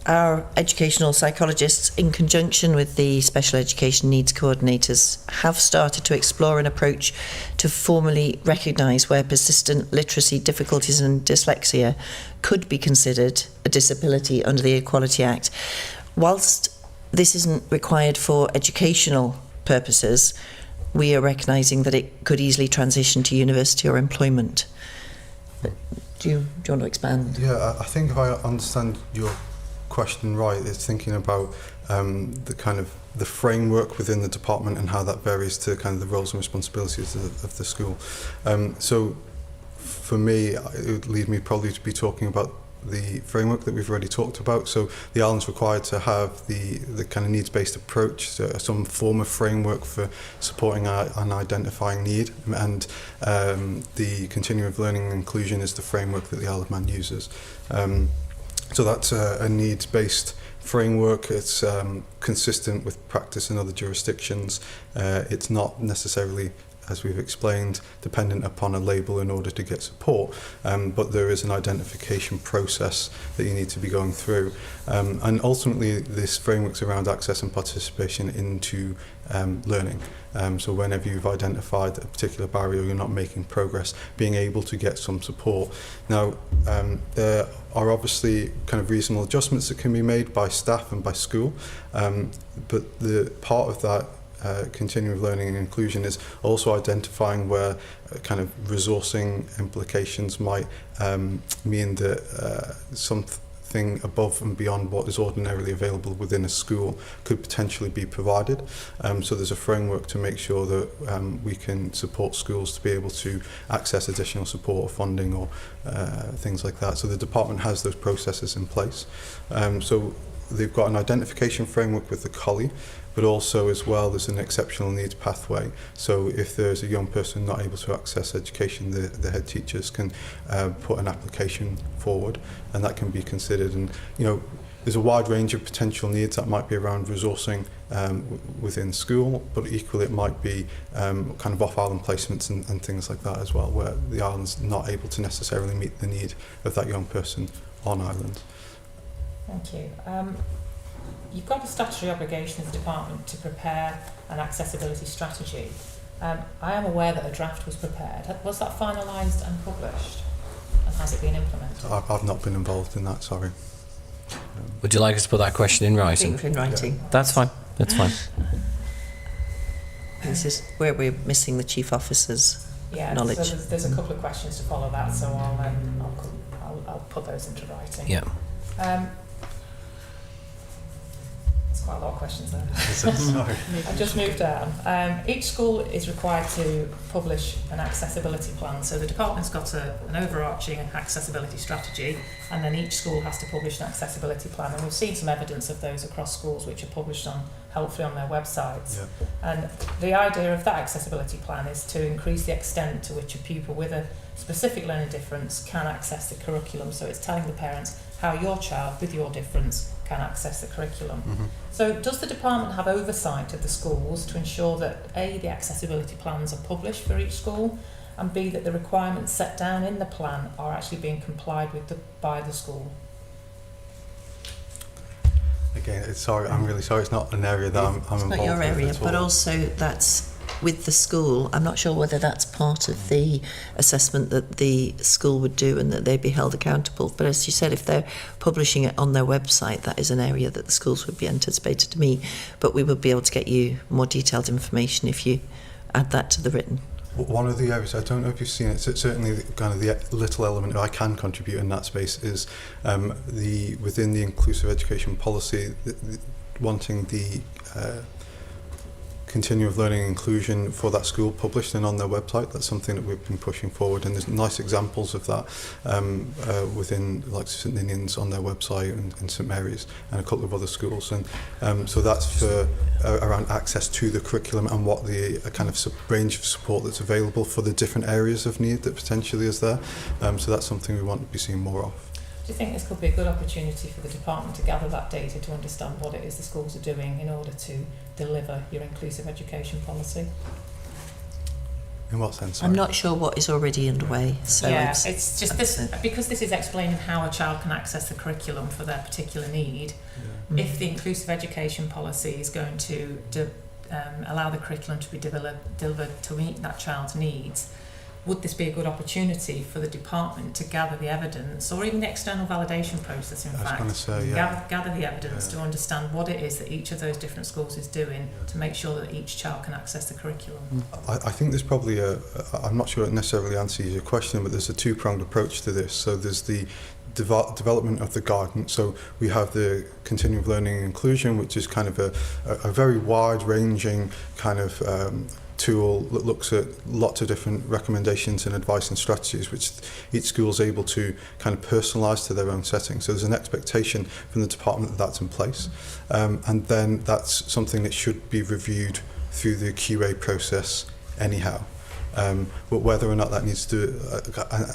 our educational psychologists, in conjunction with the special education needs coordinators, have started to explore an approach to formally recognise where persistent literacy difficulties and dyslexia could be considered a disability under the Equality Act. Whilst this isn't required for educational purposes, we are recognising that it could easily transition to university or employment. Do you want to expand? Yeah, I think if I understand your question right, it's thinking about the kind of the framework within the department and how that varies to kind of the roles and responsibilities of the school. So for me, it would lead me probably to be talking about the framework that we've already talked about. So the island's required to have the kind of needs-based approach, so some form of framework for supporting and identifying need, and the continuum of learning and inclusion is the framework that the Isle of Man uses. So that's a needs-based framework. It's consistent with practice in other jurisdictions. It's not necessarily as we've explained, dependent upon a label in order to get support, but there is an identification process that you need to be going through. And ultimately, this framework's around access and participation into learning. So whenever you've identified a particular barrier, you're not making progress, being able to get some support. Now, there are obviously kind of reasonable adjustments that can be made by staff and by school, but the part of that continuing learning and inclusion is also identifying where kind of resourcing implications might mean that something above and beyond what is ordinarily available within a school could potentially be provided. So there's a framework to make sure that we can support schools to be able to access additional support or funding or things like that. So the department has those processes in place. So they've got an identification framework with the collie, but also as well there's an exceptional needs pathway. So if there's a young person not able to access education, the head teachers can put an application forward, and that can be considered. And there's a wide range of potential needs that might be around resourcing within school, but equally it might be kind of off-island placements and things like that as well, where the island's not able to necessarily meet the need of that young person on island. Thank you. You've got a statutory obligation as a department to prepare an accessibility strategy. I am aware that a draft was prepared. Was that finalised and published? And has it been implemented? I've not been involved in that, sorry. Would you like us to put that question in writing? In writing. That's fine. That's fine. This is where we're missing the chief officer's knowledge. So there's a couple of questions to follow that, so I'll put those into writing. Yeah. There's quite a lot of questions there. Sorry. I just moved down. Each school is required to publish an accessibility plan. So the department's got an overarching accessibility strategy, and then each school has to publish an accessibility plan. And we've seen some evidence of those across schools, which are published helpfully on their websites. Yeah. And the idea of that accessibility plan is to increase the extent to which a pupil with a specific learning difference can access the curriculum. So it's telling the parents how your child with your difference can access the curriculum. Mm-hmm. So does the department have oversight of the schools to ensure that A, the accessibility plans are published for each school, and B, that the requirements set down in the plan are actually being complied with by the school? Again, I'm really sorry, it's not an area that I'm involved with. It's not your area, at all. but also that's with the school. I'm not sure whether that's part of the assessment that the school would do and that they'd be held accountable. But as you said, if they're publishing it on their website, that is an area that the schools would be anticipated to meet. But we would be able to get you more detailed information if you add that to the written. One of the areas, I don't know if you've seen it, certainly kind of the little element I can contribute in that space is within the inclusive education policy, wanting the continuum of learning and inclusion for that school published and on their website. That's something that we've been pushing forward, and there's nice examples of that within like St Ninian's on their website and St Mary's and a couple of other schools. And so that's for around access to the curriculum and what the kind of range of support that's available for the different areas of need that potentially is there. So that's something we want to be seeing more of. Do you think this could be a good opportunity for the department to gather that data to understand what it is the schools are doing in order to deliver your inclusive education policy? In what sense? Sorry? I'm not sure what is already underway. So it's just this, because this is explaining how a child can access the curriculum for their particular need. Yeah. If the inclusive education policy is going to allow the curriculum to be delivered to meet that child's needs, would this be a good opportunity for the department to gather the evidence, or even the external validation process, in fact, gather the evidence to understand what it is that each of those different schools is doing to make sure that each child can access the curriculum? I think there's probably I'm not sure it necessarily answers your question, but there's a two-pronged approach to this. So there's the development of the guidance. So we have the continuum of learning and inclusion, which is kind of a very wide-ranging kind of tool that looks at lots of different recommendations and advice and strategies which each school is able to kind of personalise to their own setting. So there's an expectation from the department that that's in place, and then that's something that should be reviewed through the QA process anyhow. But whether or not that needs to,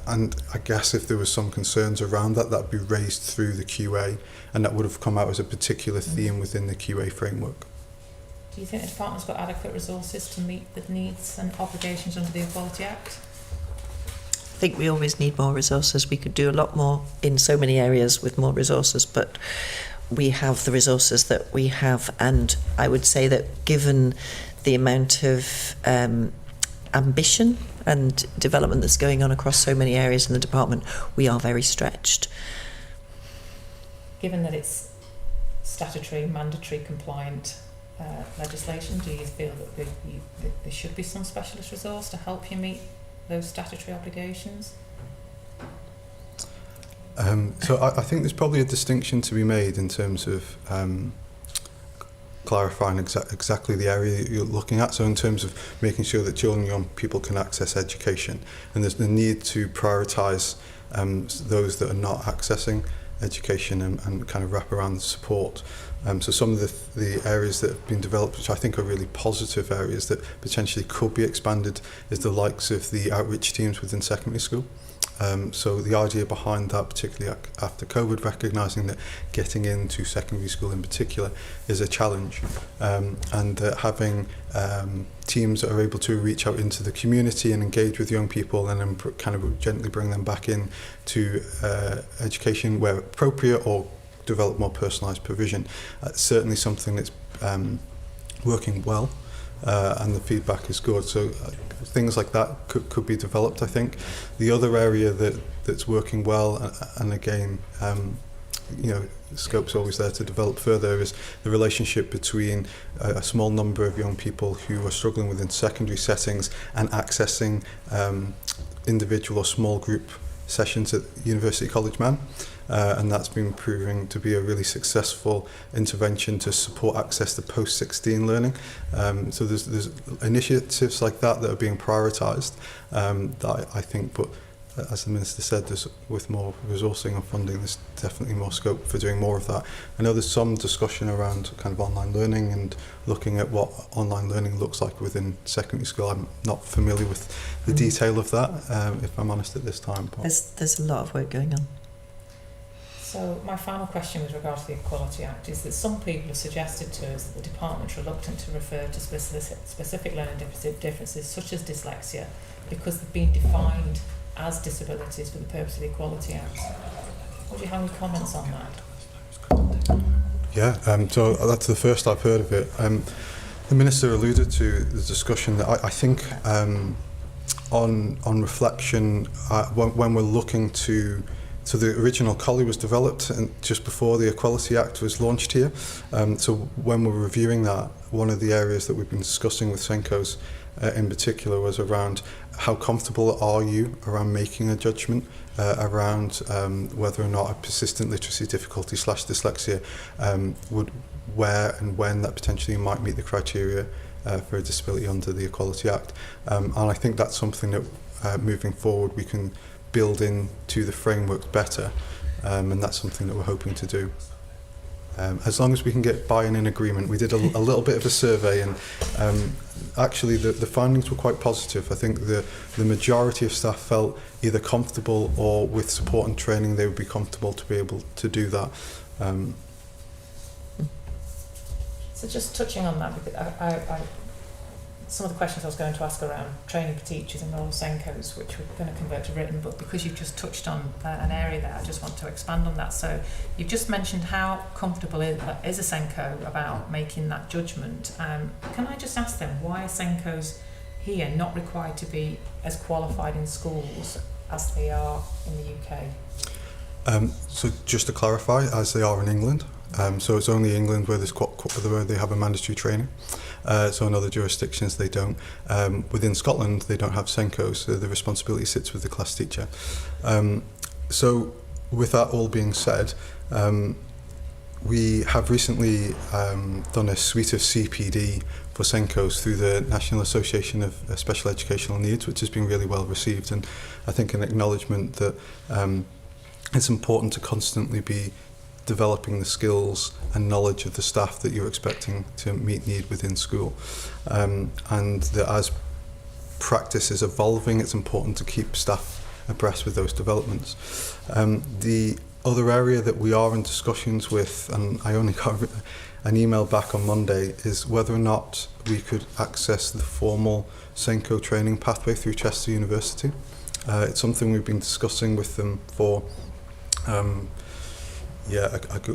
and I guess if there was some concerns around that, that'd be raised through the QA, and that would have come out as a particular theme within the QA framework. Do you think the department's got adequate resources to meet the needs and obligations under the Equality Act? I think we always need more resources. We could do a lot more in so many areas with more resources, but we have the resources that we have, and I would say that given the amount of ambition and development that's going on across so many areas in the department, we are very stretched. Given that it's statutory, mandatory, compliant legislation, do you feel that there should be some specialist resource to help you meet those statutory obligations? So I think there's probably a distinction to be made in terms of clarifying exactly the area that you're looking at. So in terms of making sure that children and young people can access education, and there's the need to prioritise those that are not accessing education and kind of wrap around support. So some of the areas that have been developed, which I think are really positive areas that potentially could be expanded, is the likes of the outreach teams within secondary school. So the idea behind that, particularly after COVID, recognising that getting into secondary school in particular is a challenge, and that having teams that are able to reach out into the community and engage with young people and then kind of gently bring them back in to education where appropriate, or develop more personalised provision. Certainly something that's working well, and the feedback is good. So things like that could be developed, I think. The other area that's working well, and again, you know, scope's always there to develop further, is the relationship between a small number of young people who are struggling within secondary settings and accessing individual or small group sessions at University College Man. And that's been proving to be a really successful intervention to support access to post-16 learning. So there's initiatives like that are being prioritised, that I think, but as the Minister said, with more resourcing and funding, there's definitely more scope for doing more of that. I know there's some discussion around kind of online learning and looking at what online learning looks like within secondary school. I'm not familiar with the detail of that, if I'm honest at this time. But There's a lot of work going on. So my final question with regard to the Equality Act is that some people have suggested to us that the department's reluctant to refer to specific learning differences such as dyslexia because they've been defined as disabilities for the purpose of the Equality Act. Would you have any comments on that? Yeah, so that's the first I've heard of it. The Minister alluded to the discussion that I think on reflection, when we're looking to, so the original COLI was developed and just before the Equality Act was launched here. So when we're reviewing that, one of the areas that we've been discussing with Senkos in particular was around how comfortable are you around making a judgment around whether or not a persistent literacy difficulty / dyslexia would, where and when that potentially might meet the criteria for a disability under the Equality Act. And I think that's something that moving forward we can build into the framework better, and that's something that we're hoping to do. As long as we can get buy-in and agreement. We did a little bit of a survey, and actually the findings were quite positive. I think the majority of staff felt either comfortable or with support and training they would be comfortable to be able to do that. So just touching on that, because I some of the questions I was going to ask around training for teachers and role Senkos, which we're going to convert to written, but because you've just touched on an area there, I just want to expand on that. So you've just mentioned how comfortable is a Senko about making that judgment. Can I just ask them, why are Senkos here not required to be as qualified in schools as they are in the UK? So just to clarify, as they are in England, so it's only England where where they have a mandatory training. So in other jurisdictions they don't. Within Scotland they don't have Senkos, so the responsibility sits with the class teacher. So with that all being said, we have recently done a suite of CPD for Senkos through the National Association of Special Educational Needs, which has been really well received, and I think an acknowledgement that it's important to constantly be developing the skills and knowledge of the staff that you're expecting to meet need within school, and that as practice is evolving, it's important to keep staff abreast with those developments. The other area that we are in discussions with, and I only got an email back on Monday, is whether or not we could access the formal SENCO training pathway through Chester University. It's something we've been discussing with them for a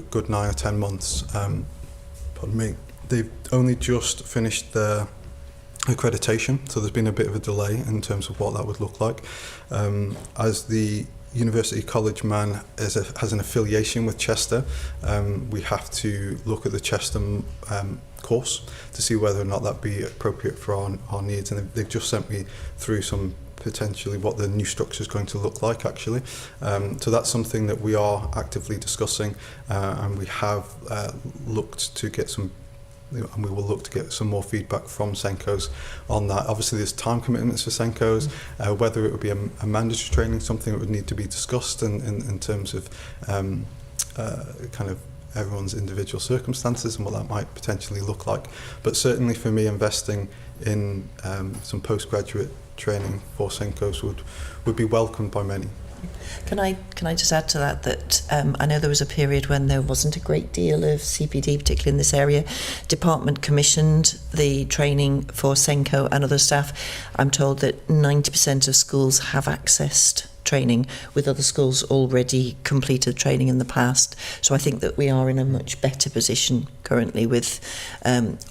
good 9 or 10 months. Pardon me. They've only just finished their accreditation, so there's been a bit of a delay in terms of what that would look like. As the University College man has an affiliation with Chester, we have to look at the Chester course to see whether or not that be appropriate for our needs, and they've just sent me through some potentially what the new structure is going to look like actually. So that's something that we are actively discussing, and we have looked to get some, and we will look to get some more feedback from SENCOs on that. Obviously there's time commitments for SENCOs, whether it would be a mandatory training, something that would need to be discussed in terms of kind of everyone's individual circumstances and what that might potentially look like. But certainly for me, investing in some postgraduate training for SENCOs would be welcomed by many. Can I just add to that I know there was a period when there wasn't a great deal of CPD, particularly in this area. Department commissioned the training for SENCO and other staff. I'm told that 90% of schools have accessed training, with other schools already completed training in the past. So I think that we are in a much better position currently with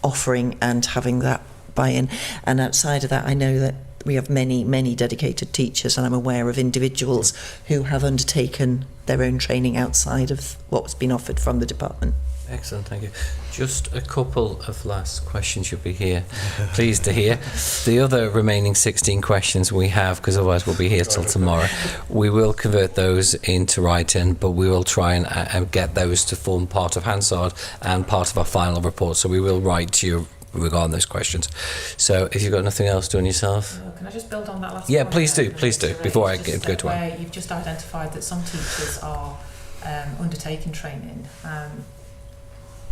offering and having that buy-in. And outside of that, I know that we have many dedicated teachers, and I'm aware of individuals who have undertaken their own training outside of what's been offered from the department. Excellent, thank you. Just a couple of last questions you'll be here. Pleased to hear. The other remaining 16 questions we have, because otherwise we'll be here till tomorrow, we will convert those into writing, but we will try and get those to form part of Hansard and part of our final report. So we will write to you regarding those questions. So if you've got nothing else doing yourself. Can I just build on that last Yeah, point? please do, before I go to where you've just identified that some teachers are undertaking training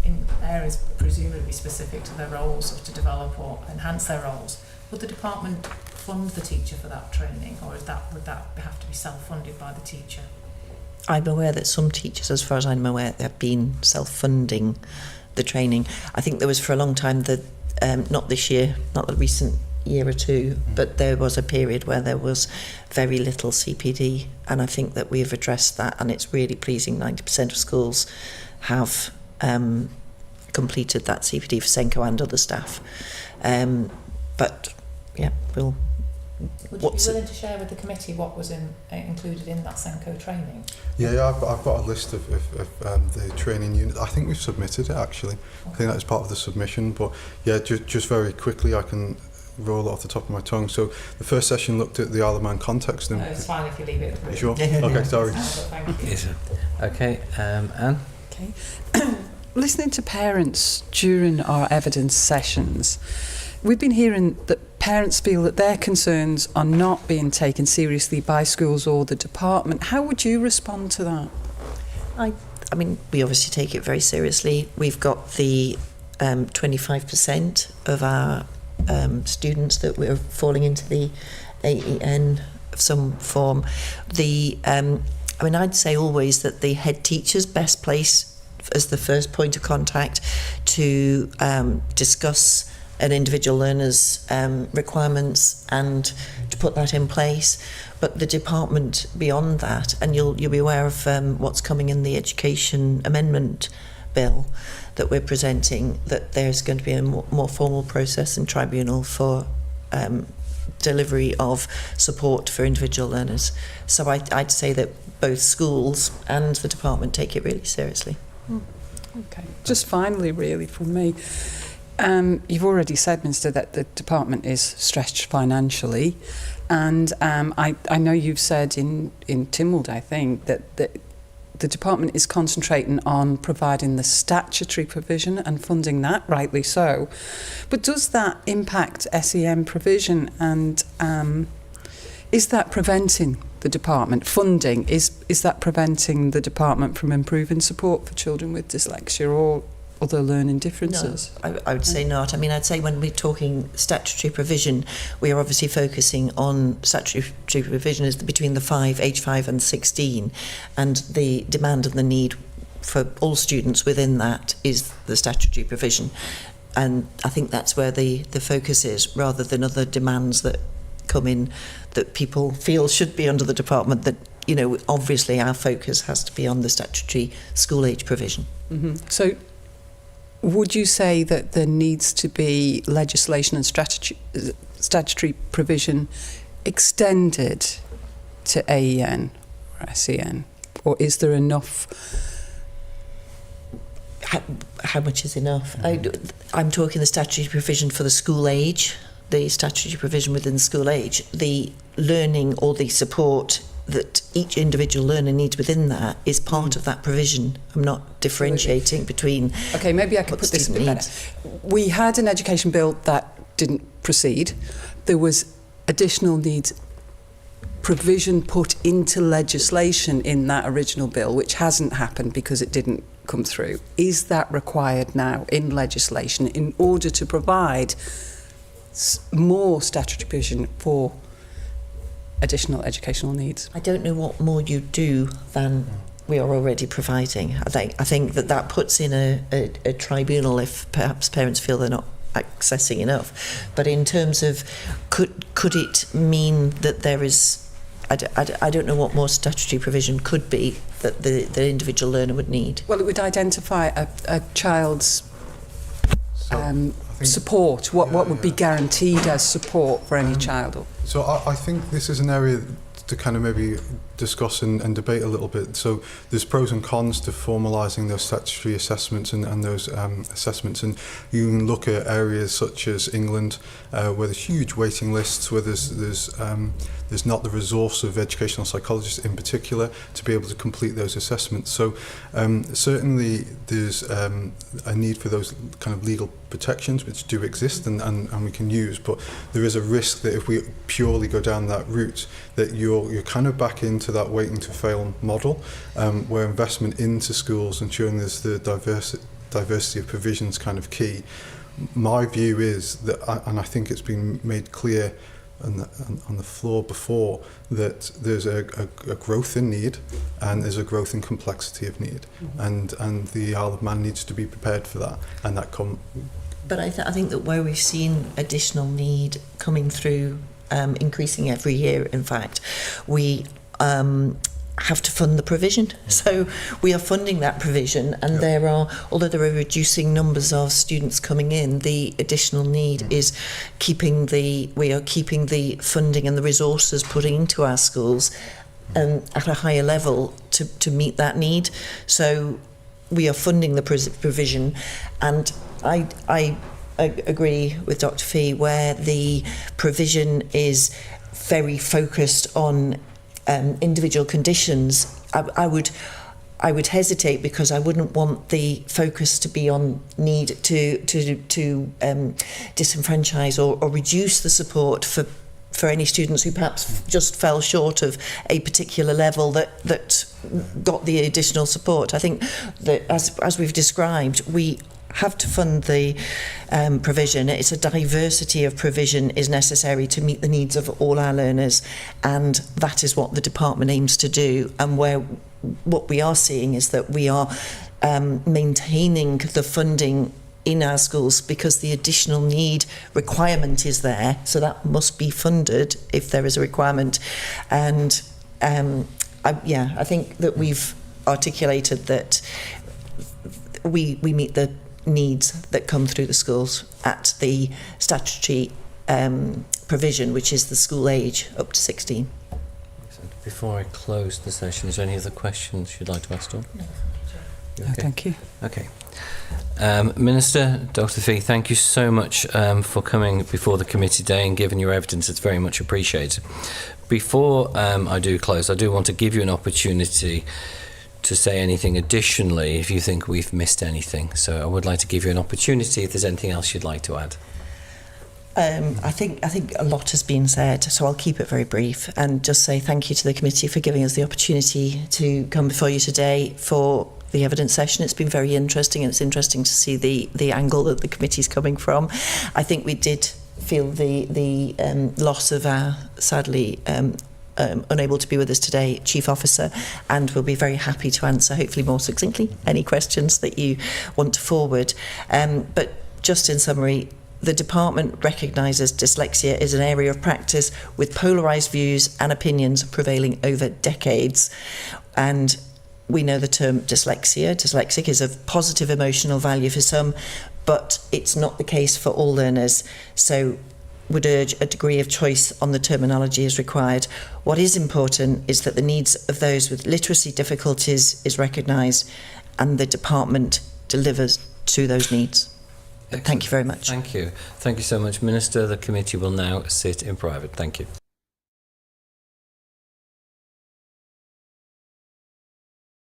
in areas presumably specific to their roles, or to develop or enhance their roles. Would the department fund the teacher for that training, or would that have to be self-funded by the teacher? I'm aware that some teachers, as far as I'm aware, have been self-funding the training. I think there was for a long time that not this year, not the recent year or two, but there was a period where there was very little CPD, and I think that we have addressed that, and it's really pleasing. 90% of schools have completed that CPD for SENCO and other staff. But yeah, we'll. Would you be willing to share with the committee what was included in that SENCO training? Yeah, I've got a list of the training units. I think we've submitted it actually. Okay. I think that is part of the submission. But yeah, just very quickly, I can roll it off the top of my tongue. So the first session looked at the Isle of Man context. No, it's fine if you leave it. You sure? Okay, sorry. Thank you. Yes. Okay, Anne? Okay. Listening to parents during our evidence sessions, we've been hearing that parents feel that their concerns are not being taken seriously by schools or the department. How would you respond to that? I mean, we obviously take it very seriously. We've got the 25% of our students that we're falling into the AEN of some form. I mean, I'd say always that the head teacher's best place as the first point of contact to discuss an individual learner's requirements and to put that in place. But the department beyond that, and you'll be aware of what's coming in the Education Amendment Bill that we're presenting, that there's going to be a more formal process and tribunal for delivery of support for individual learners. So I'd say that both schools and the department take it really seriously. Okay. Just finally, really, from me, you've already said, Minister, that the department is stretched financially, and I know you've said in Tynwald, I think, that the department is concentrating on providing the statutory provision and funding that, rightly so. But does that impact SEM provision, and is that preventing the department funding? Is that preventing the department from improving support for children with dyslexia, or other learning differences? No, I would say not. I mean, I'd say when we're talking statutory provision, we are obviously focusing on statutory provision is between age 5 and 16, and the demand and the need for all students within that is the statutory provision. And I think that's where the focus is, rather than other demands that come in that people feel should be under the department. That, you know, obviously our focus has to be on the statutory school age provision. Mm-hmm. So would you say that there needs to be legislation and statutory provision extended to AEN or SEN? Or is there enough? How much is enough? I'm talking the statutory provision for the school age, the statutory provision within the school age, the learning or the support that each individual learner needs within that is part of that provision. I'm not differentiating between. Okay, maybe I can put this a bit better. We had an education bill that didn't proceed. There was additional needs provision put into legislation in that original bill, which hasn't happened because it didn't come through. Is that required now in legislation in order to provide more statutory provision for additional educational needs? I don't know what more you do than we are already providing. I think that puts in a tribunal if perhaps parents feel they're not accessing enough. But in terms of could it mean that there is, I don't know what more statutory provision could be that the individual learner would need. Well, it would identify a child's support, what would be guaranteed as support for any child. So I think this is an area to kind of maybe discuss and debate a little bit. So there's pros and cons to formalising those statutory assessments and those assessments, and you can look at areas such as England where there's huge waiting lists, where there's not the resource of educational psychologists in particular to be able to complete those assessments. So certainly there's a need for those kind of legal protections which do exist and we can use, but there is a risk that if we purely go down that route, that you're kind of back into that waiting to fail model, where investment into schools, ensuring there's the diversity of provisions kind of key. My view is that, and I think it's been made clear on the floor before, that there's a growth in need and there's a growth in complexity of need, and the Isle of Man needs to be prepared for that, and that But I think that where we've seen additional need coming through, increasing every year, in fact, we have to fund the provision. So we are funding that provision, and although there are reducing numbers of students coming in, the additional need is we are keeping the funding and the resources put into our schools at a higher level to meet that need. So we are funding the provision, and I agree with Dr. Fee where the provision is very focused on individual conditions. I would hesitate, because I wouldn't want the focus to be on need to disenfranchise or reduce the support for any students who perhaps just fell short of a particular level that got the additional support. I think that as we've described, we have to fund the provision. It's a diversity of provision is necessary to meet the needs of all our learners, and that is what the department aims to do. And what we are seeing is that we are maintaining the funding in our schools because the additional need requirement is there, so that must be funded if there is a requirement. And I think that we've articulated that we meet the needs that come through the schools at the statutory provision, which is the school age up to 16. Before I close the session, is there any other questions you'd like to ask, Dawn? No. Okay. Thank you. Okay. Minister, Dr. Fee, thank you so much for coming before the committee today and giving your evidence. It's very much appreciated. Before I do close, I do want to give you an opportunity to say anything additionally if you think we've missed anything. So I would like to give you an opportunity if there's anything else you'd like to add. I think a lot has been said, so I'll keep it very brief and just say thank you to the committee for giving us the opportunity to come before you today, for the evidence session. It's been very interesting, and it's interesting to see the angle that the committee's coming from. I think we did feel the loss of our, sadly, unable to be with us today, Chief Officer, and we'll be very happy to answer, hopefully more succinctly, any questions that you want to forward. But just in summary, the department recognises dyslexia is an area of practice with polarised views and opinions prevailing over decades. And we know the term dyslexic is of positive emotional value for some, but it's not the case for all learners. So would urge a degree of choice on the terminology is required. What is important is that the needs of those with literacy difficulties is recognised and the department delivers to those needs. Thank you very much. Thank you. Thank you so much, Minister. The committee will now sit in private. Thank you.